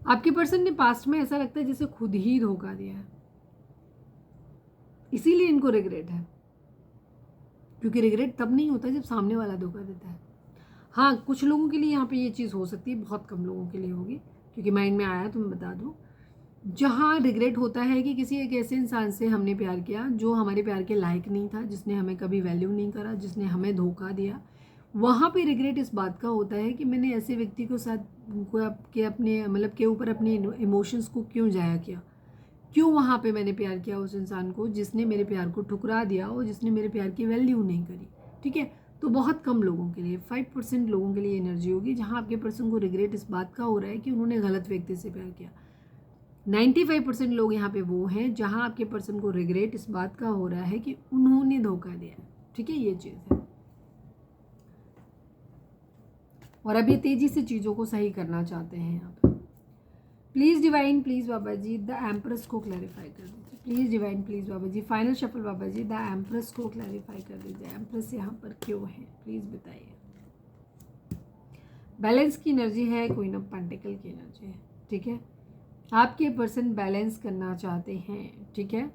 आपके पर्सन ने पास्ट में ऐसा लगता है जैसे खुद ही धोखा दिया है, इसीलिए इनको रिग्रेट है, क्योंकि रिग्रेट तब नहीं होता जब सामने वाला धोखा देता है। हाँ, कुछ लोगों के लिए यहाँ पे ये चीज़ हो सकती है, बहुत कम लोगों के लिए होगी, क्योंकि माइंड में आया तो मैं बता दूँ। जहाँ रिग्रेट होता है कि किसी एक ऐसे इंसान से हमने प्यार किया जो हमारे प्यार के लायक नहीं था, जिसने हमें कभी वैल्यू नहीं करा, जिसने हमें धोखा दिया, वहाँ पे रिग्रेट इस बात का होता है कि मैंने ऐसे व्यक्ति को साथ के अपने मतलब के ऊपर अपने इमोशंस को क्यों जाया किया, क्यों वहाँ पे मैंने प्यार किया उस इंसान को जिसने मेरे प्यार को ठुकरा दिया और जिसने मेरे प्यार की वैल्यू नहीं करी, ठीक है। तो बहुत कम लोगों के लिए, 5% लोगों के लिए एनर्जी होगी जहाँ आपके पर्सन को रिग्रेट इस बात का हो रहा है कि उन्होंने गलत व्यक्ति से प्यार किया। 95% लोग यहाँ पे वो हैं जहाँ आपके पर्सन को रिग्रेट इस बात का हो रहा है कि उन्होंने धोखा दिया, ठीक है, ये चीज़ है। और अभी तेजी से चीज़ों को सही करना चाहते हैं यहाँ पर। प्लीज़ डिवाइन, प्लीज़ बाबा जी द एम्प्रेस को क्लैरिफाई कर दीजिए, please divine, please Baba ji. Final shuffle बाबा जी, द एम्प्रेस को क्लैरिफाई कर दीजिए, एम्प्रेस यहाँ पर क्यों है, प्लीज़ बताइए। बैलेंस की एनर्जी है, क्वीन ऑफ पेंटिकल की एनर्जी है, ठीक है, आपके पर्सन बैलेंस करना चाहते हैं, ठीक है,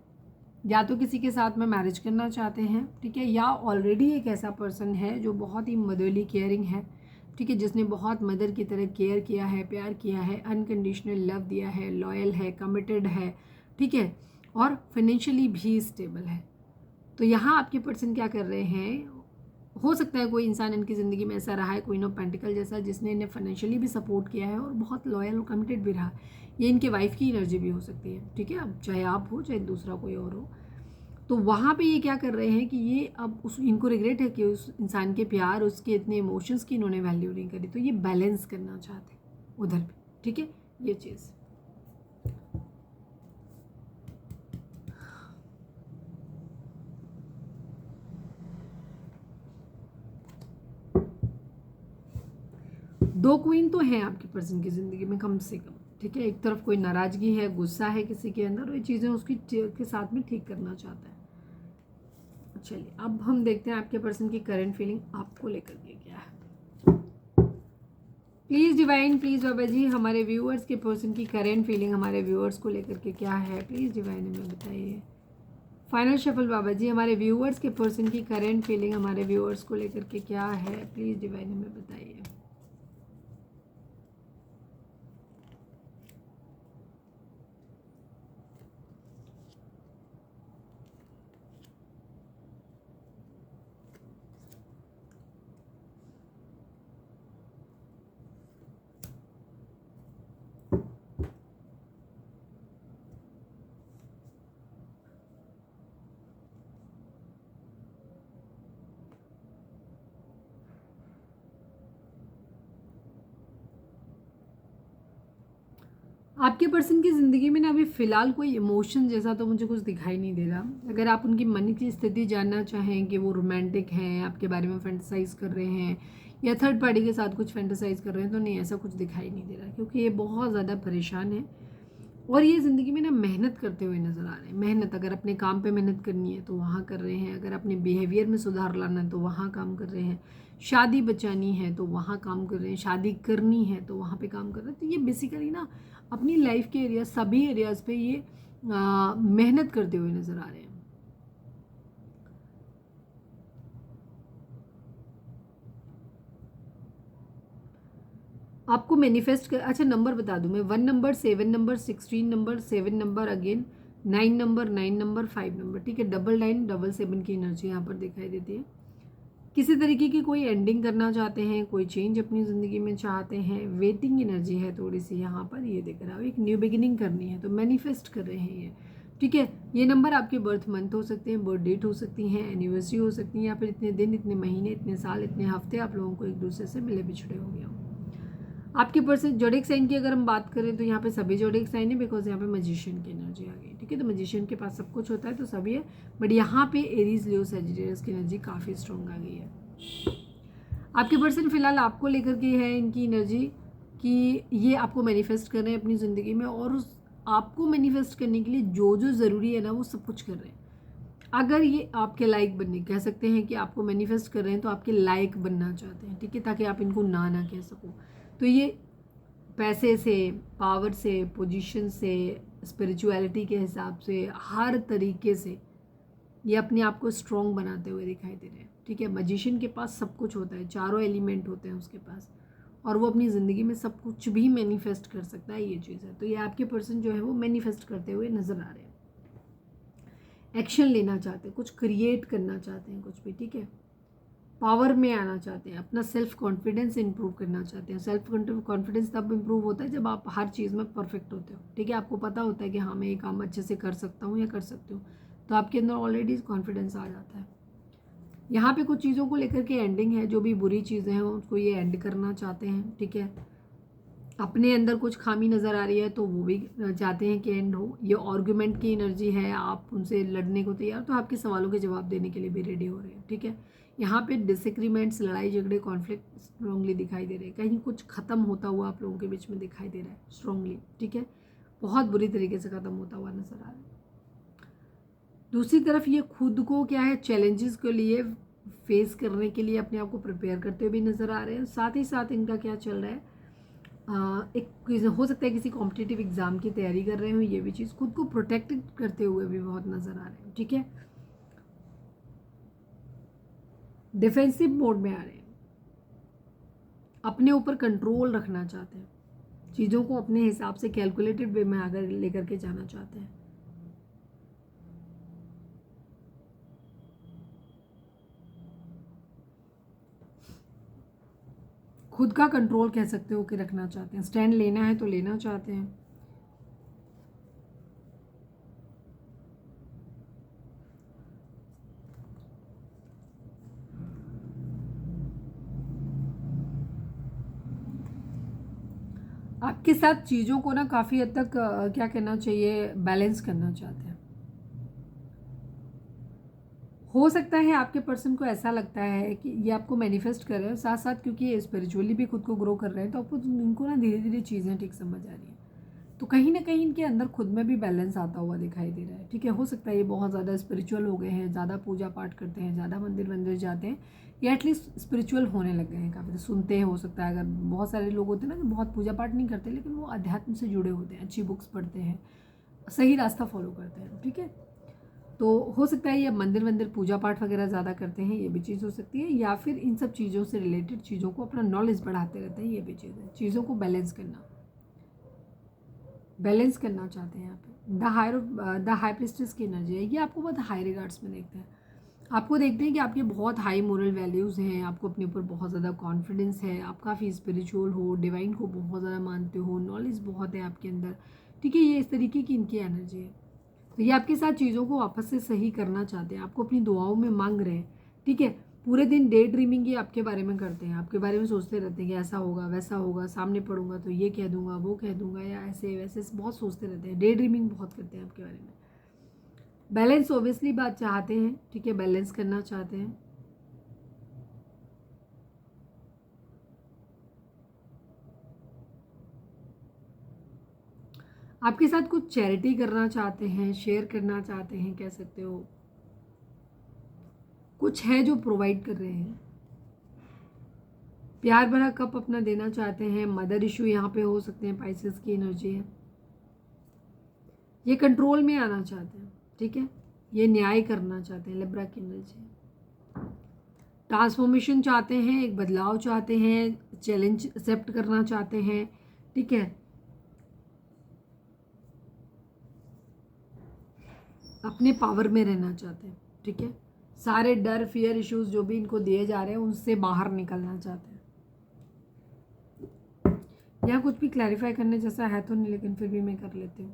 या तो किसी के साथ में मैरिज करना चाहते हैं, ठीक है, या ऑलरेडी एक ऐसा पर्सन है जो बहुत ही मदरली केयरिंग है, ठीक है, जिसने बहुत मदर की तरह केयर किया है, प्यार किया है, अनकंडीशनल लव दिया है, लॉयल है, कमिटेड है, ठीक है, और फाइनेंशियली भी स्टेबल है। तो यहाँ आपके पर्सन क्या कर रहे हैं, हो सकता है कोई इंसान इनकी ज़िंदगी में ऐसा रहा है क्वीन ऑफ पेंटिकल जैसा, जिसने इन्हें फाइनेंशियली भी सपोर्ट किया है और बहुत लॉयल और कमिटेड भी रहा। ये इनके वाइफ की एनर्जी भी हो सकती है, ठीक है, अब चाहे आप हो चाहे दूसरा कोई और हो। तो वहाँ पे ये क्या कर रहे हैं कि ये अब इनको रिग्रेट है कि उस इंसान के प्यार, उसके इतने इमोशंस की इन्होंने वैल्यू नहीं करी, तो ये बैलेंस करना चाहते हैं उधर भी, ठीक है, ये चीज़। दो क्वीन तो हैं आपके पर्सन की ज़िंदगी में कम से कम, ठीक है, एक तरफ कोई नाराज़गी है, गुस्सा है किसी के अंदर, और ये चीज़ें उसकी के साथ में ठीक करना चाहता है। चलिए अब हम देखते हैं आपके पर्सन की करंट फीलिंग आपको लेकर के क्या है। प्लीज़ डिवाइन, प्लीज़ बाबा जी, हमारे व्यूअर्स के पर्सन की करंट फीलिंग हमारे व्यूअर्स को लेकर के क्या है, प्लीज़ डिवाइन हमें बताइए। फाइनल शफल बाबा जी, हमारे व्यूअर्स के पर्सन की करंट फीलिंग हमारे व्यूअर्स को लेकर के क्या है, प्लीज़ डिवाइन हमें बताइए। आपके पर्सन की ज़िंदगी में ना अभी फ़िलहाल कोई इमोशन जैसा तो मुझे कुछ दिखाई नहीं दे रहा। अगर आप उनकी मन की स्थिति जानना चाहें कि वो रोमांटिक हैं, आपके बारे में फैंटेसाइज़ कर रहे हैं या थर्ड पार्टी के साथ कुछ फैंटेसाइज़ कर रहे हैं, तो नहीं, ऐसा कुछ दिखाई नहीं दे रहा, क्योंकि ये बहुत ज़्यादा परेशान है और ये ज़िंदगी में ना मेहनत करते हुए नज़र आ रहे हैं। मेहनत, अगर अपने काम पे मेहनत करनी है तो वहाँ कर रहे हैं, अगर अपने बिहेवियर में सुधार लाना है तो वहाँ काम कर रहे हैं, शादी बचानी है तो वहाँ काम कर रहे हैं, शादी करनी है तो वहाँ पे काम कर रहे हैं। तो ये बेसिकली ना अपनी लाइफ के एरिया, सभी एरियाज़ पे ये मेहनत करते हुए नज़र आ रहे हैं। आपको मैनिफेस्ट कर, अच्छा नंबर बता दूं मैं, 1 number, 7 number, 16 number, 7 number, again 9 number, 9 number, 5 number, ठीक है। 9977 की एनर्जी यहाँ पर दिखाई देती है। किसी तरीके की कोई एंडिंग करना चाहते हैं, कोई चेंज अपनी ज़िंदगी में चाहते हैं, वेटिंग एनर्जी है थोड़ी सी यहाँ पर, ये दिख रहा है। एक न्यू बिगिनिंग करनी है तो मैनिफेस्ट कर रहे हैं ये, ठीक है। ये नंबर आपके बर्थ मंथ हो सकते हैं, बर्थ डेट हो सकती हैं, एनिवर्सरी हो सकती है, या फिर इतने दिन, इतने महीने, इतने साल, इतने हफ्ते आप लोगों को एक दूसरे से मिले बिछड़े हो गए हो। आपके पर्सन जोडिक साइन की अगर हम बात करें तो यहाँ पे सभी जोडिक साइन है, बिकॉज यहाँ पे मजिशियन की एनर्जी आ गई, ठीक है। तो मजिशियन के पास सब कुछ होता है तो सभी है, बट यहाँ पे एरीज, लियो, सजिटेरियस की एनर्जी काफ़ी स्ट्रॉन्ग आ गई है। आपके पर्सन फिलहाल आपको लेकर के है इनकी एनर्जी कि ये आपको मैनिफेस्ट कर रहे हैं अपनी ज़िंदगी में, और उस आपको मैनिफेस्ट करने के लिए जो जो ज़रूरी है ना वो सब कुछ कर रहे हैं। अगर ये आपके लायक बनने, कह सकते हैं कि आपको मैनिफेस्ट कर रहे हैं तो आपके लायक बनना चाहते हैं, ठीक है, ताकि आप इनको ना कह सको। तो ये पैसे से, पावर से, पोजीशन से, स्पिरिचुअलिटी के हिसाब से, हर तरीके से ये अपने आप को स्ट्रॉन्ग बनाते हुए दिखाई दे रहे हैं, ठीक है। मजिशियन के पास सब कुछ होता है, चारों एलिमेंट होते हैं उसके पास, और वो अपनी ज़िंदगी में सब कुछ भी मैनिफेस्ट कर सकता है, ये चीज़ है। तो ये आपके पर्सन जो है वो मैनिफेस्ट करते हुए नज़र आ रहे हैं, एक्शन लेना चाहते हैं, कुछ क्रिएट करना चाहते हैं, कुछ भी, ठीक है। पावर में आना चाहते हैं, अपना सेल्फ कॉन्फिडेंस इंप्रूव करना चाहते हैं। सेल्फ कॉन्फिडेंस तब इंप्रूव होता है जब आप हर चीज़ में परफेक्ट होते हो, ठीक है। आपको पता होता है कि हाँ मैं ये काम अच्छे से कर सकता हूँ या कर सकती हूँ, तो आपके अंदर ऑलरेडी कॉन्फिडेंस आ जाता है। यहाँ पे कुछ चीज़ों को लेकर के एंडिंग है, जो भी बुरी चीज़ें हैं उसको ये एंड करना चाहते हैं, ठीक है। अपने अंदर कुछ खामी नज़र आ रही है तो वो भी चाहते हैं कि एंड हो। ये आर्गुमेंट की एनर्जी है, आप उनसे लड़ने को तैयार, तो आपके सवालों के जवाब देने के लिए भी रेडी हो रहे हैं, ठीक है। यहाँ पे डिसएग्रीमेंट्स, लड़ाई झगड़े, कॉन्फ्लिक्ट स्ट्रांगली दिखाई दे रहे हैं, कहीं कुछ ख़त्म होता हुआ आप लोगों के बीच में दिखाई दे रहा है स्ट्रांगली, ठीक है। बहुत बुरी तरीके से ख़त्म होता हुआ नज़र आ रहा है। दूसरी तरफ ये खुद को क्या है, चैलेंजेस के लिए फेस करने के लिए अपने आप को प्रिपेयर करते हुए भी नज़र आ रहे हैं। साथ ही साथ इनका क्या चल रहा है, एक हो सकता है किसी कॉम्पिटिटिव एग्ज़ाम की तैयारी कर रहे हो, ये भी चीज़, खुद को प्रोटेक्ट करते हुए भी बहुत नज़र आ रहे हैं, ठीक है। डिफेंसिव मोड में आ रहे हैं, अपने ऊपर कंट्रोल रखना चाहते हैं, चीज़ों को अपने हिसाब से कैलकुलेटेड वे में आगे लेकर के जाना चाहते हैं। खुद का कंट्रोल कह सकते हो कि रखना चाहते हैं, स्टैंड लेना है तो लेना चाहते हैं। आपके साथ चीज़ों को ना काफ़ी हद तक क्या कहना चाहिए, बैलेंस करना चाहते हैं। हो सकता है आपके पर्सन को ऐसा लगता है कि ये आपको मैनिफेस्ट कर रहे हैं, साथ साथ क्योंकि ये स्पिरिचुअली भी खुद को ग्रो कर रहे हैं, तो आपको इनको ना धीरे धीरे चीज़ें ठीक समझ आ रही हैं, तो कहीं ना कहीं इनके अंदर खुद में भी बैलेंस आता हुआ दिखाई दे रहा है, ठीक है। हो सकता है ये बहुत ज़्यादा स्पिरिचुअल हो गए हैं, ज़्यादा पूजा पाठ करते हैं, ज़्यादा मंदिर मंदिर जाते हैं, या एटलीस्ट स्पिरिचुअल होने लग गए हैं काफ़ी, सुनते हैं। हो सकता है अगर बहुत सारे लोग होते हैं ना कि बहुत पूजा पाठ नहीं करते लेकिन वो अध्यात्म से जुड़े होते हैं, अच्छी बुक्स पढ़ते हैं, सही रास्ता फॉलो करते हैं, ठीक है। तो हो सकता है ये मंदिर मंदिर पूजा पाठ वगैरह ज़्यादा करते हैं, ये भी चीज़ हो सकती है, या फिर इन सब चीज़ों से रिलेटेड चीज़ों को अपना नॉलेज बढ़ाते रहते हैं, ये भी चीज़ है। चीज़ों को बैलेंस करना चाहते हैं यहाँ पे। द हाई प्रिस्टेस की एनर्जी है, ये आपको बहुत हाई रिगार्ड्स में देखते हैं। आपको देखते हैं कि आपके बहुत हाई मोरल वैल्यूज़ हैं, आपको अपने ऊपर बहुत ज़्यादा कॉन्फिडेंस है, आप काफ़ी स्पिरिचुअल हो, डिवाइन को बहुत ज़्यादा मानते हो, नॉलेज बहुत है आपके अंदर, ठीक है। ये इस तरीके की इनकी एनर्जी है। तो ये आपके साथ चीज़ों को वापस से सही करना चाहते हैं, आपको अपनी दुआओं में मांग रहे हैं, ठीक है। पूरे दिन डे ड्रीमिंग ये आपके बारे में करते हैं, आपके बारे में सोचते रहते हैं कि ऐसा होगा वैसा होगा, सामने पढ़ूंगा तो ये कह दूंगा वो कह दूंगा, या ऐसे वैसे बहुत सोचते रहते हैं, डे ड्रीमिंग बहुत करते हैं आपके बारे में। बैलेंस ओबियसली बात चाहते हैं, ठीक है, बैलेंस करना चाहते हैं। आपके साथ कुछ चैरिटी करना चाहते हैं, शेयर करना चाहते हैं, कह सकते हो। कुछ है जो प्रोवाइड कर रहे हैं, प्यार भरा कप अपना देना चाहते हैं। मदर इशू यहाँ पे हो सकते हैं, पाइसेस की एनर्जी है। ये कंट्रोल में आना चाहते हैं, ठीक है, ये न्याय करना चाहते हैं, लिब्रा की एनर्जी। ट्रांसफॉर्मेशन चाहते हैं, एक बदलाव चाहते हैं, चैलेंज एक्सेप्ट करना चाहते हैं, ठीक है। अपने पावर में रहना चाहते हैं, ठीक है। सारे डर फियर इश्यूज जो भी इनको दिए जा रहे हैं उनसे बाहर निकलना चाहते हैं। यहाँ कुछ भी क्लैरिफाई करने जैसा है तो नहीं, लेकिन फिर भी मैं कर लेती हूँ।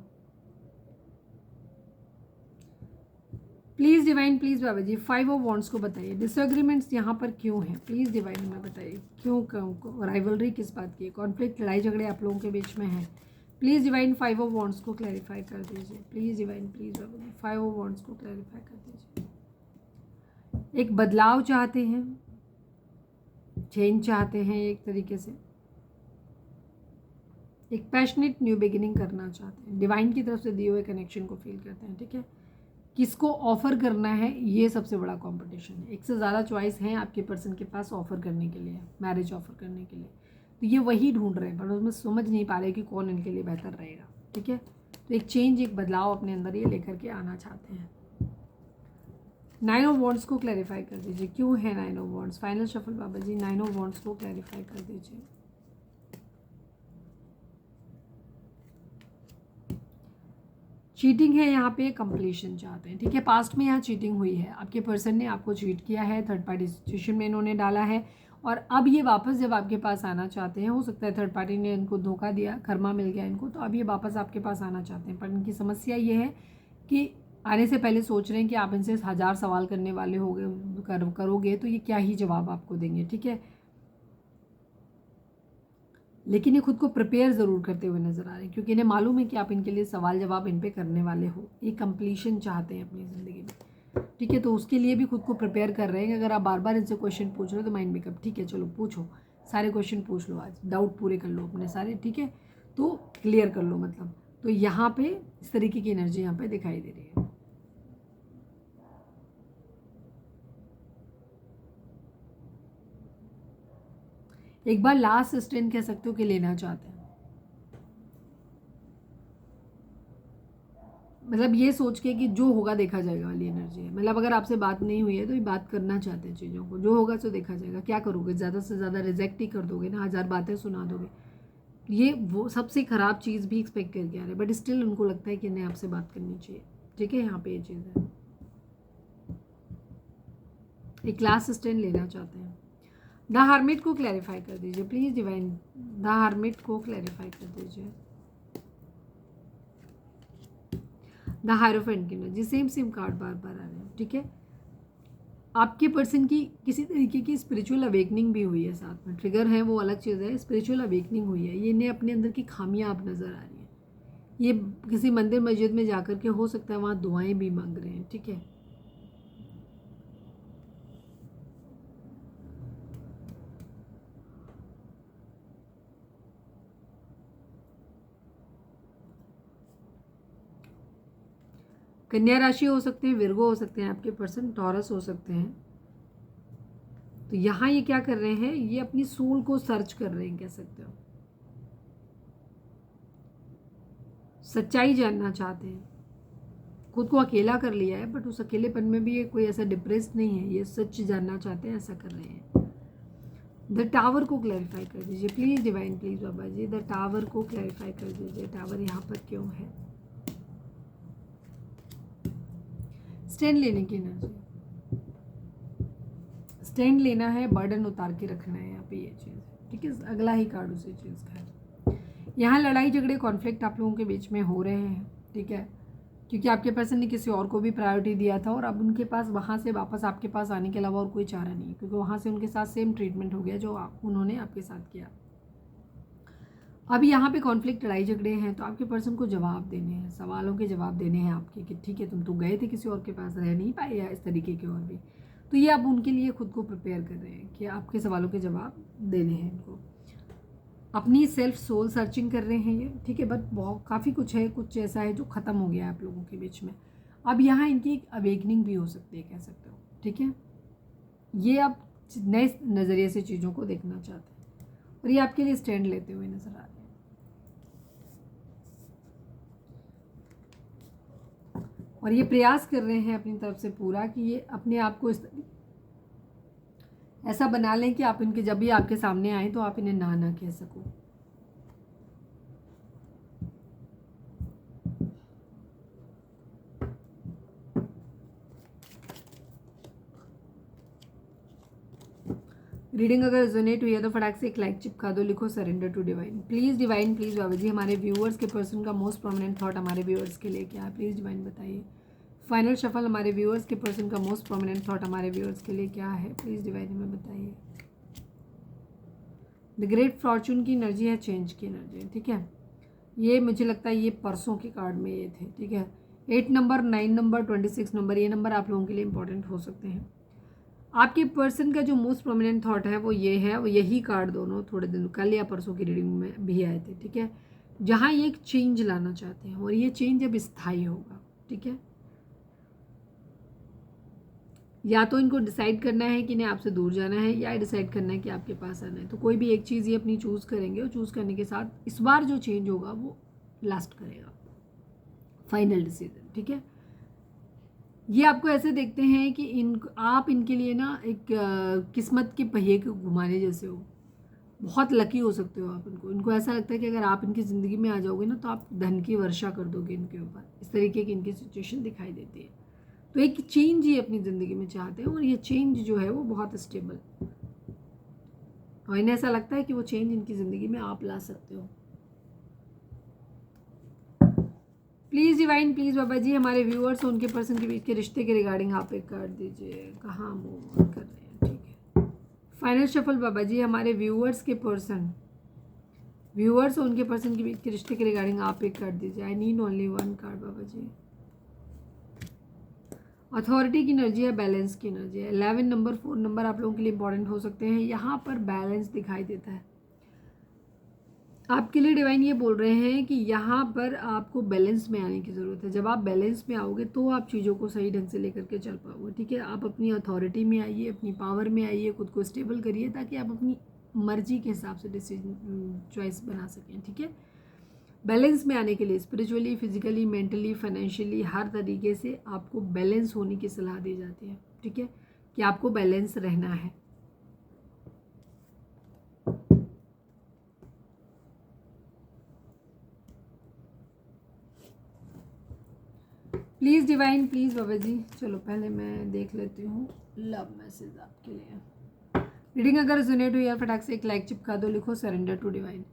प्लीज़ डिवाइन, प्लीज़ बाबा जी 5 ऑफ वॉन्ड्स को बताइए, डिसएग्रीमेंट्स यहाँ पर क्यों हैं, प्लीज़ डिवाइन में बताइए क्यों राइवलरी किस बात की है, कॉन्फ्लिक्ट लड़ाई झगड़े आप लोगों के बीच में है। प्लीज़ डिवाइन 5 ऑफ वॉन्ड्स को क्लैरिफाई कर दीजिए, प्लीज़ डिवाइन, प्लीज़ बाबा जी 5 ऑफ वॉन्ड्स को क्लैरिफाई कर दीजिए। एक बदलाव चाहते हैं, चेंज चाहते हैं, एक तरीके से एक पैशनेट न्यू बिगिनिंग करना चाहते हैं, डिवाइन की तरफ से दिए हुए कनेक्शन को फील करते हैं, ठीक है। किसको ऑफर करना है ये सबसे बड़ा कंपटीशन है, एक से ज़्यादा चॉइस है आपके पर्सन के पास ऑफर करने के लिए, मैरिज ऑफर करने के लिए। तो ये वही ढूंढ रहे हैं पर उसमें समझ नहीं पा रहे कि कौन इनके लिए बेहतर रहेगा, ठीक है। तो एक चेंज, एक बदलाव अपने अंदर ये लेकर के आना चाहते हैं। 9 ऑफ वॉन्ड्स को क्लैरिफाई कर दीजिए, क्यों है 9 ऑफ वॉन्ड्स। फाइनल शफल बाबा जी 9 ऑफ वॉन्ड्स को क्लैरिफाई कर दीजिए। चीटिंग है यहाँ पे, कंप्लीशन चाहते हैं, ठीक है। पास्ट में यहाँ चीटिंग हुई है, आपके पर्सन ने आपको चीट किया है, थर्ड पार्टी सिचुएशन में इन्होंने डाला है, और अब ये वापस जब आपके पास आना चाहते हैं, हो सकता है थर्ड पार्टी ने इनको धोखा दिया, कर्मा मिल गया इनको, तो अब ये वापस आपके पास आना चाहते हैं। पर इनकी समस्या ये है कि आने से पहले सोच रहे हैं कि आप इनसे 1000 सवाल करने वाले करोगे तो ये क्या ही जवाब आपको देंगे, ठीक है। लेकिन ये खुद को प्रिपेयर ज़रूर करते हुए नज़र आ रहे हैं, क्योंकि इन्हें मालूम है कि आप इनके लिए सवाल जवाब इन पे करने वाले हो। ये कंप्लीशन चाहते हैं अपनी ज़िंदगी में, ठीक है। तो उसके लिए भी खुद को प्रिपेयर कर रहे हैं। अगर आप बार बार इनसे क्वेश्चन पूछ रहे हो तो माइंड मेकअप, ठीक है चलो पूछो, सारे क्वेश्चन पूछ लो, आज डाउट पूरे कर लो अपने सारे, ठीक है, तो क्लियर कर लो मतलब। तो यहाँ पे इस तरीके की एनर्जी यहाँ पे दिखाई दे रही है। एक बार लास्ट स्टैंड कह सकते हो कि लेना चाहते हैं, मतलब ये सोच के कि जो होगा देखा जाएगा वाली एनर्जी है। मतलब अगर आपसे बात नहीं हुई है तो ये बात करना चाहते हैं चीज़ों को, जो होगा सो देखा जाएगा। क्या करोगे, ज़्यादा से ज़्यादा रिजेक्ट ही कर दोगे ना, 1000 बातें सुना दोगे। ये वो सबसे ख़राब चीज़ भी एक्सपेक्ट करके आ रहे हैं, बट स्टिल उनको लगता है कि नहीं आपसे बात करनी चाहिए, ठीक है। यहाँ पे ये चीज़ है, एक क्लास स्टैंड लेना चाहते हैं। द हार्मिट को क्लैरिफाई कर दीजिए प्लीज़ डिवाइन, द हार्मिट को क्लैरिफाई कर दीजिए। द हायरोफेंट की एनर्जी, सेम कार्ड बार बार आ रहे हैं, ठीक है। आपके पर्सन की किसी तरीके की स्पिरिचुअल अवेकनिंग भी हुई है, साथ में ट्रिगर है वो अलग चीज़ है, स्पिरिचुअल अवेकनिंग हुई है। ये इन्हें अपने अंदर की खामियां अब नज़र आ रही हैं। ये किसी मंदिर मस्जिद में जाकर के हो सकता है वहाँ दुआएं भी मांग रहे हैं, ठीक है। कन्या राशि हो सकते हैं, विर्गो हो सकते हैं आपके पर्सन, टॉरस हो सकते हैं। तो यहाँ ये क्या कर रहे हैं, ये अपनी सोल को सर्च कर रहे हैं, कह सकते हो सच्चाई जानना चाहते हैं। खुद को अकेला कर लिया है, बट उस अकेलेपन में भी ये कोई ऐसा डिप्रेस नहीं है, ये सच जानना चाहते हैं, ऐसा कर रहे हैं। द टावर को क्लैरिफाई कर दीजिए प्लीज़ डिवाइन, प्लीज़ बाबा जी द टावर को क्लैरिफाई कर दीजिए। टावर यहाँ पर क्यों है? स्टैंड लेने की एनर्जी, स्टैंड लेना है, बर्डन उतार के रखना है यहाँ पे, ये चीज़ ठीक है। अगला ही कार्ड उसी चीज़ का है। यहाँ लड़ाई झगड़े कॉन्फ्लिक्ट आप लोगों के बीच में हो रहे हैं, ठीक है, क्योंकि आपके पर्सन ने किसी और को भी प्रायोरिटी दिया था और अब उनके पास वहाँ से वापस आपके पास आने के अलावा और कोई चारा नहीं है, क्योंकि वहाँ से उनके साथ सेम ट्रीटमेंट हो गया जो उन्होंने आपके साथ किया। अब यहाँ पे कॉन्फ्लिक्ट लड़ाई झगड़े हैं, तो आपके पर्सन को जवाब देने हैं, सवालों के जवाब देने हैं आपके, कि ठीक है तुम तो गए थे किसी और के पास, रह नहीं पाए या इस तरीके के और भी। तो ये आप उनके लिए खुद को प्रिपेयर कर रहे हैं कि आपके सवालों के जवाब देने हैं इनको। अपनी सेल्फ सोल सर्चिंग कर रहे हैं ये, ठीक है। बट बहुत काफ़ी कुछ है, कुछ ऐसा है जो ख़त्म हो गया है आप लोगों के बीच में। अब यहाँ इनकी एक अवेकनिंग भी हो सकती है, कह सकते हो, ठीक है। ये आप नए नज़रिए से चीज़ों को देखना चाहते हैं और ये आपके लिए स्टैंड लेते हुए नजर आ रहे हैं। और ये प्रयास कर रहे हैं अपनी तरफ से पूरा कि ये अपने आप को ऐसा बना लें कि आप इनके जब भी आपके सामने आए तो आप इन्हें ना कह सको। रीडिंग अगर रेजोनेट हुई है तो फटाक से एक लाइक चिपका दो, लिखो surrender to divine. Please divine, please बाबा जी हमारे व्यूअर्स के पर्सन का मोस्ट प्रोमिनेंट थॉट हमारे व्यूअर्स के लिए क्या है, प्लीज़ डिवाइन बताइए। फाइनल शफल हमारे व्यूअर्स के पर्सन का मोस्ट प्रोमिनेंट थॉट हमारे व्यूअर्स के लिए क्या है, प्लीज़ डिवाइन हमें बताइए। द ग्रेट फॉर्चून की एनर्जी है, चेंज की एनर्जी है, ठीक है। ये मुझे लगता है ये परसों के कार्ड में ये थे, ठीक है। 8 नंबर, 9 नंबर, 26 नंबर, ये नंबर आप लोगों के लिए इंपॉर्टेंट हो सकते हैं। आपके पर्सन का जो मोस्ट प्रोमिनेंट थॉट है वो ये है, वो यही कार्ड दोनों थोड़े दिन कल या परसों की रीडिंग में भी आए थे, ठीक है। जहाँ ये एक चेंज लाना चाहते हैं और ये चेंज अब स्थायी होगा, ठीक है। या तो इनको डिसाइड करना है कि इन्हें आपसे दूर जाना है या डिसाइड करना है कि आपके पास आना है, तो कोई भी एक चीज़ ये अपनी चूज़ करेंगे और चूज़ करने के साथ इस बार जो चेंज होगा वो लास्ट करेगा, फाइनल डिसीजन, ठीक है। ये आपको ऐसे देखते हैं कि आप इनके लिए ना एक किस्मत के पहिए को घुमाने जैसे हो, बहुत लकी हो सकते हो आप इनको ऐसा लगता है कि अगर आप इनकी ज़िंदगी में आ जाओगे ना तो आप धन की वर्षा कर दोगे इनके ऊपर, इस तरीके की इनकी सिचुएशन दिखाई देती है। तो एक चेंज ही अपनी ज़िंदगी में चाहते हैं और ये चेंज जो है वो बहुत स्टेबल, और इन्हें ऐसा लगता है कि वो चेंज इनकी ज़िंदगी में आप ला सकते हो। प्लीज़ डिवाइन, प्लीज़ बाबा जी हमारे व्यूअर्स और उनके पर्सन के बीच के रिश्ते के रिगार्डिंग आप एक कार्ड दीजिए, कहाँ मूव ऑन कर रहे हैं, ठीक है। फाइनल शफल बाबा जी हमारे व्यूअर्स और उनके पर्सन के बीच के रिश्ते के रिगार्डिंग आप एक कार्ड दीजिए। I need only one card बाबा जी। अथॉरिटी की एनर्जी है, बैलेंस की एनर्जी है। 11 नंबर, 4 नंबर आप लोगों के लिए इंपॉर्टेंट हो सकते हैं। यहाँ पर बैलेंस दिखाई देता है आपके लिए। डिवाइन ये बोल रहे हैं कि यहाँ पर आपको बैलेंस में आने की ज़रूरत है। जब आप बैलेंस में आओगे तो आप चीज़ों को सही ढंग से लेकर के चल पाओगे, ठीक है। आप अपनी अथॉरिटी में आइए, अपनी पावर में आइए, खुद को स्टेबल करिए ताकि आप अपनी मर्जी के हिसाब से डिसीजन चॉइस बना सकें, ठीक है। बैलेंस में आने के लिए स्पिरिचुअली, फिजिकली, मेंटली, फाइनेंशियली हर तरीके से आपको बैलेंस होने की सलाह दी जाती है, ठीक है, कि आपको बैलेंस रहना है। प्लीज़ डिवाइन, प्लीज़ बाबा जी। चलो पहले मैं देख लेती हूँ लव मैसेज आपके लिए। रीडिंग अगर रेजोनेट हुई यार फटाक से एक लाइक चिपका दो, लिखो surrender to divine.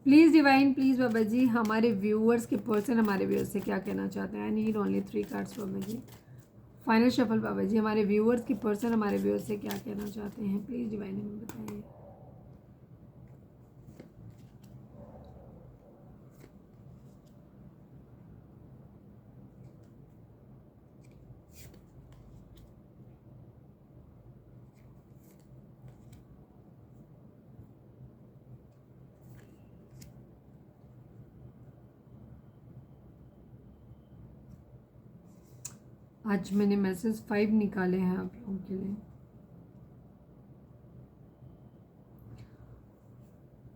Please divine, please बाबा जी हमारे व्यूअर्स के पर्सन हमारे व्यूअर्स से क्या कहना चाहते हैं। I need only 3 cards Baba ji. Final shuffle बाबा जी हमारे व्यूअर्स के पर्सन हमारे व्यूअर्स से क्या कहना चाहते हैं, प्लीज़ डिवाइन हमें बताइए। आज मैंने मैसेज 5 निकाले हैं आप लोगों के लिए।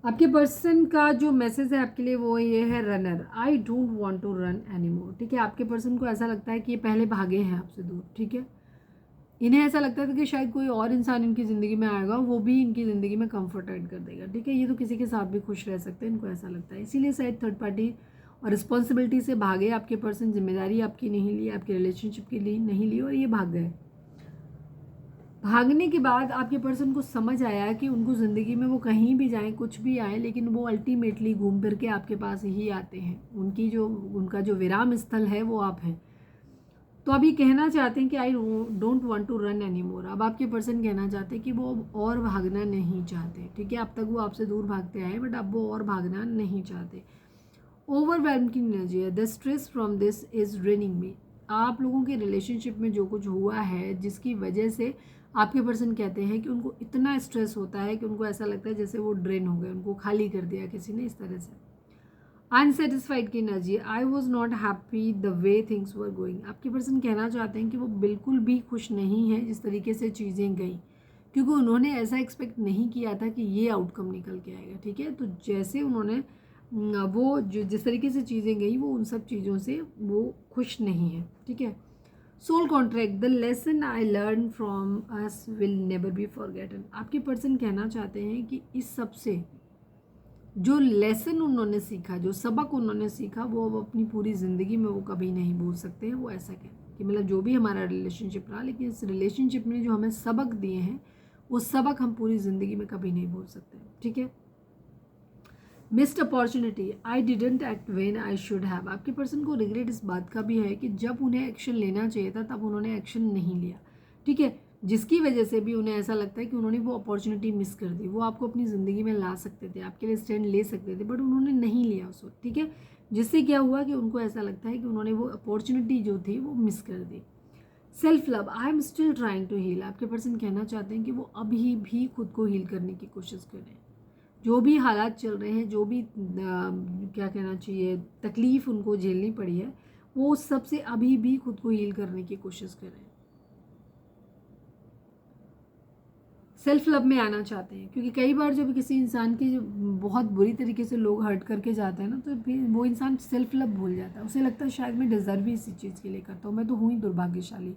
आपके पर्सन का जो मैसेज है आपके लिए वो ये है, runner, I don't want to run any more. ठीक है, आपके पर्सन को ऐसा लगता है कि ये पहले भागे हैं आपसे दूर। ठीक है, इन्हें ऐसा लगता था कि शायद कोई और इंसान इनकी ज़िंदगी में आएगा, वो भी इनकी ज़िंदगी में कंफर्ट ऐड कर देगा। ठीक है, ये तो किसी के साथ भी खुश रह सकते हैं, इनको ऐसा लगता है। इसीलिए शायद थर्ड पार्टी और रिस्पॉन्सिबिलिटी से भागे आपके पर्सन, जिम्मेदारी आपकी नहीं ली, आपके रिलेशनशिप के लिए नहीं ली, और ये भाग गए। भागने के बाद आपके पर्सन को समझ आया कि उनको ज़िंदगी में वो कहीं भी जाएं, कुछ भी आए, लेकिन वो अल्टीमेटली घूम फिर के आपके पास ही आते हैं। उनका जो विराम स्थल है वो आप हैं। तो अब ये कहना चाहते हैं कि I don't want to run any more. अब आपके पर्सन कहना चाहते हैं कि वो और भागना नहीं चाहते। ठीक है, अब तक वो आपसे दूर भागते आए, बट अब वो और भागना नहीं चाहते। ओवरवेल्म की एनर्जी है, the stress from this is draining me. आप लोगों के रिलेशनशिप में जो कुछ हुआ है, जिसकी वजह से आपके पर्सन कहते हैं कि उनको इतना स्ट्रेस होता है कि उनको ऐसा लगता है जैसे वो ड्रेन हो गए, उनको खाली कर दिया किसी ने, इस तरह से। अनसेटिस्फाइड की energy, I was not happy the way things were going. आपके पर्सन कहना चाहते हैं कि वो बिल्कुल भी खुश नहीं है जिस तरीके से चीज़ें गई, क्योंकि उन्होंने ऐसा एक्सपेक्ट नहीं किया था कि ये आउटकम निकल के आएगा। ठीक है, तो जैसे उन्होंने वो जो जिस तरीके से चीज़ें गई, वो उन सब चीज़ों से वो खुश नहीं है। ठीक है, soul contract, the lesson I learn from us will never be forgotten. आपके पर्सन कहना चाहते हैं कि इस सब से जो लेसन उन्होंने सीखा, जो सबक उन्होंने सीखा, वो अब अपनी पूरी ज़िंदगी में वो कभी नहीं भूल सकते हैं। वो ऐसा कहते कि मतलब जो भी हमारा रिलेशनशिप रहा, लेकिन इस रिलेशनशिप ने जो हमें सबक दिए हैं, वो सबक हम पूरी ज़िंदगी में कभी नहीं भूल सकते। ठीक है, missed opportunity, I didn't act when I should have. आपके पर्सन को रिग्रेट इस बात का भी है कि जब उन्हें एक्शन लेना चाहिए था, तब उन्होंने एक्शन नहीं लिया। ठीक है, जिसकी वजह से भी उन्हें ऐसा लगता है कि उन्होंने वो अपॉर्चुनिटी मिस कर दी। वो आपको अपनी ज़िंदगी में ला सकते थे, आपके लिए स्टैंड ले सकते थे, बट उन्होंने नहीं लिया उस वक्त। ठीक है, जिससे क्या हुआ कि उनको ऐसा लगता है कि उन्होंने वो अपॉर्चुनिटी जो थी वो मिस कर दी। Self love, I am still trying to heal. आपके पर्सन कहना चाहते हैं कि वो अभी भी खुद को हील करने की कोशिश करें। जो भी हालात चल रहे हैं, जो भी क्या कहना चाहिए, तकलीफ़ उनको झेलनी पड़ी है, वो उस सब से अभी भी खुद को हील करने की कोशिश करें। सेल्फ लव में आना चाहते हैं, क्योंकि कई बार जब किसी इंसान की बहुत बुरी तरीके से लोग हर्ट करके जाते हैं ना, तो फिर वो इंसान सेल्फ लव भूल जाता है। उसे लगता है शायद मैं डिज़र्व ही इसी चीज़ के लिए करता हूँ, मैं तो हूँ ही दुर्भाग्यशाली।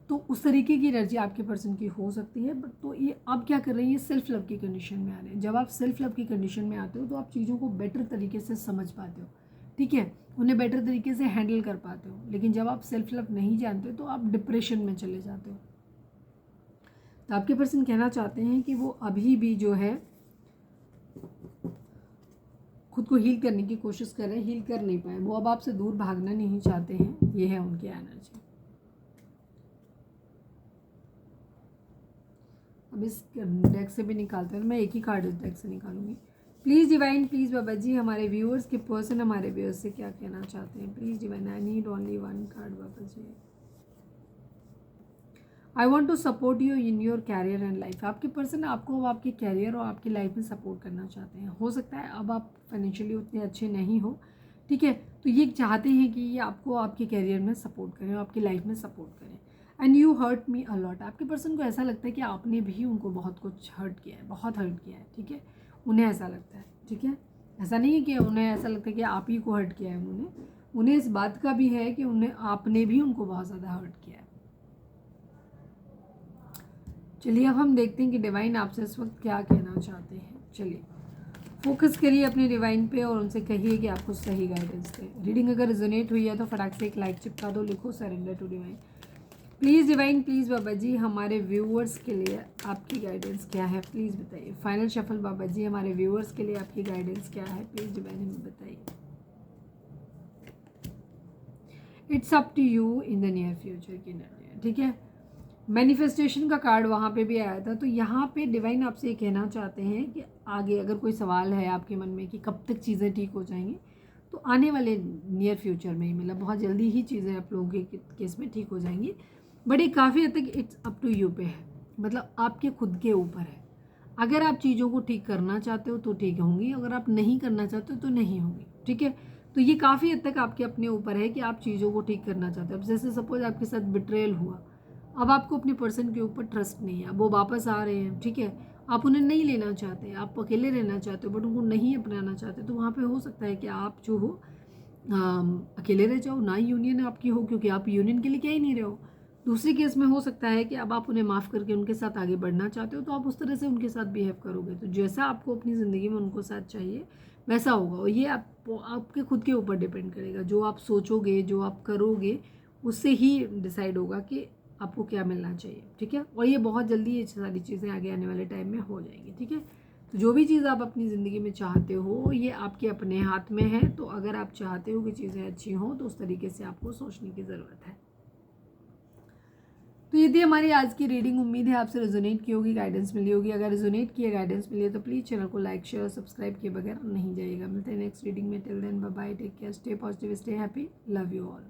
तो उस तरीके की एनर्जी आपके पर्सन की हो सकती है। बट तो ये अब क्या कर रही है, सेल्फ लव की कंडीशन में आ रहे हैं। जब आप सेल्फ लव की कंडीशन में आते हो, तो आप चीज़ों को बेटर तरीके से समझ पाते हो। ठीक है, उन्हें बेटर तरीके से हैंडल कर पाते हो। लेकिन जब आप सेल्फ लव नहीं जानते हो, तो आप डिप्रेशन में चले जाते हो। तो आपके पर्सन कहना चाहते हैं कि वो अभी भी जो है खुद को हील करने की कोशिश कर रहे हैं, हील कर नहीं पाए। वो अब आपसे दूर भागना नहीं चाहते हैं, ये है उनकी एनर्जी। अब इस डेक से भी निकालते हैं, मैं एक ही कार्ड इस डेक से निकालूंगी। प्लीज़ डिवाइन, प्लीज़ बाबा जी, हमारे व्यूअर्स के पर्सन हमारे व्यूअर्स से क्या कहना चाहते हैं। Please divine, I need only one card बाबा जी। I want to support you in your career and life. आपके पर्सन आपको आपके कैरियर और आपकी लाइफ में सपोर्ट करना चाहते हैं। हो सकता है अब आप फाइनेंशियली उतने अच्छे नहीं हो। ठीक है, तो ये चाहते हैं कि ये आपको आपके कैरियर में सपोर्ट करें और आपकी लाइफ में सपोर्ट करें। And you hurt me a lot. आपके पर्सन को ऐसा लगता है कि आपने भी उनको बहुत कुछ हर्ट किया है, बहुत हर्ट किया है। ठीक है, उन्हें ऐसा लगता है। ठीक है, ऐसा नहीं है कि उन्हें ऐसा लगता है कि आप ही को हर्ट किया है। उन्हें इस बात का भी है कि उन्हें आपने भी उनको बहुत ज़्यादा हर्ट किया है। चलिए अब हम देखते हैं कि डिवाइन आपसे इस वक्त क्या कहना चाहते हैं। चलिए फोकस करिए अपने डिवाइन पे और उनसे कहिए कि आपको सही गाइडेंस दें। रीडिंग अगर रिजोनेट हुई है तो फटाक से एक लाइक चिपका दो, लिखो surrender to divine. Please divine, please बाबा जी, हमारे व्यूअर्स के लिए आपकी गाइडेंस क्या है, प्लीज़ बताइए। फाइनल शफल बाबा जी, हमारे व्यूअर्स के लिए आपकी गाइडेंस क्या है, प्लीज़ डिवाइन हमें बताइए। It's up to you in the near future की एनर्जी। ठीक है, मैनिफेस्टेशन का कार्ड वहाँ पे भी आया था। तो यहाँ पे डिवाइन आपसे ये कहना चाहते हैं कि आगे अगर कोई सवाल है आपके मन में कि कब तक चीज़ें ठीक हो जाएंगी, तो आने वाले नियर फ्यूचर में ही, मतलब बहुत जल्दी ही चीज़ें आप लोगों के केस में ठीक हो जाएंगी। बट ये काफ़ी हद तक इट्स अप टू यू पे है, मतलब आपके खुद के ऊपर है। अगर आप चीज़ों को ठीक करना चाहते हो तो ठीक होंगी, अगर आप नहीं करना चाहते हो तो नहीं होंगी। ठीक है, तो ये काफ़ी हद तक आपके अपने ऊपर है कि आप चीज़ों को ठीक करना चाहते हो। अब जैसे सपोज आपके साथ बिट्रेयल हुआ, अब आपको अपने पर्सन के ऊपर ट्रस्ट नहीं है, अब वो वापस आ रहे हैं, ठीक है, आप उन्हें नहीं लेना चाहते, आप अकेले रहना चाहते हो बट उनको नहीं अपनाना चाहते, तो वहाँ पे हो सकता है कि आप जो हो अकेले रह जाओ, ना यूनियन आपकी हो, क्योंकि आप यूनियन के लिए कह ही नहीं रहे हो। दूसरे केस में हो सकता है कि अब आप उन्हें माफ़ करके उनके साथ आगे बढ़ना चाहते हो, तो आप उस तरह से उनके साथ बिहेव करोगे, तो जैसा आपको अपनी ज़िंदगी में उनको साथ चाहिए वैसा होगा। और ये आपके खुद के ऊपर डिपेंड करेगा, जो आप सोचोगे, जो आप करोगे, उससे ही डिसाइड होगा कि आपको क्या मिलना चाहिए, ठीक है। और ये बहुत जल्दी ये सारी चीज़ें आगे आने वाले टाइम में हो जाएंगी, ठीक है। तो जो भी चीज़ आप अपनी ज़िंदगी में चाहते हो ये आपके अपने हाथ में है, तो अगर आप चाहते हो कि चीज़ें अच्छी हों तो उस तरीके से आपको सोचने की ज़रूरत है। तो ये थी हमारी आज की रीडिंग। उम्मीद है आपसे रेजोनेट की होगी, गाइडेंस मिली होगी। अगर रेजोनेट किया, गाइडेंस मिली है तो प्लीज़ चैनल को लाइक शेयर और सब्सक्राइब किए बगैर नहीं जाइएगा। मिलते हैं नेक्स्ट रीडिंग में। Till then bye bye, take care, stay positive, stay happy, love you all.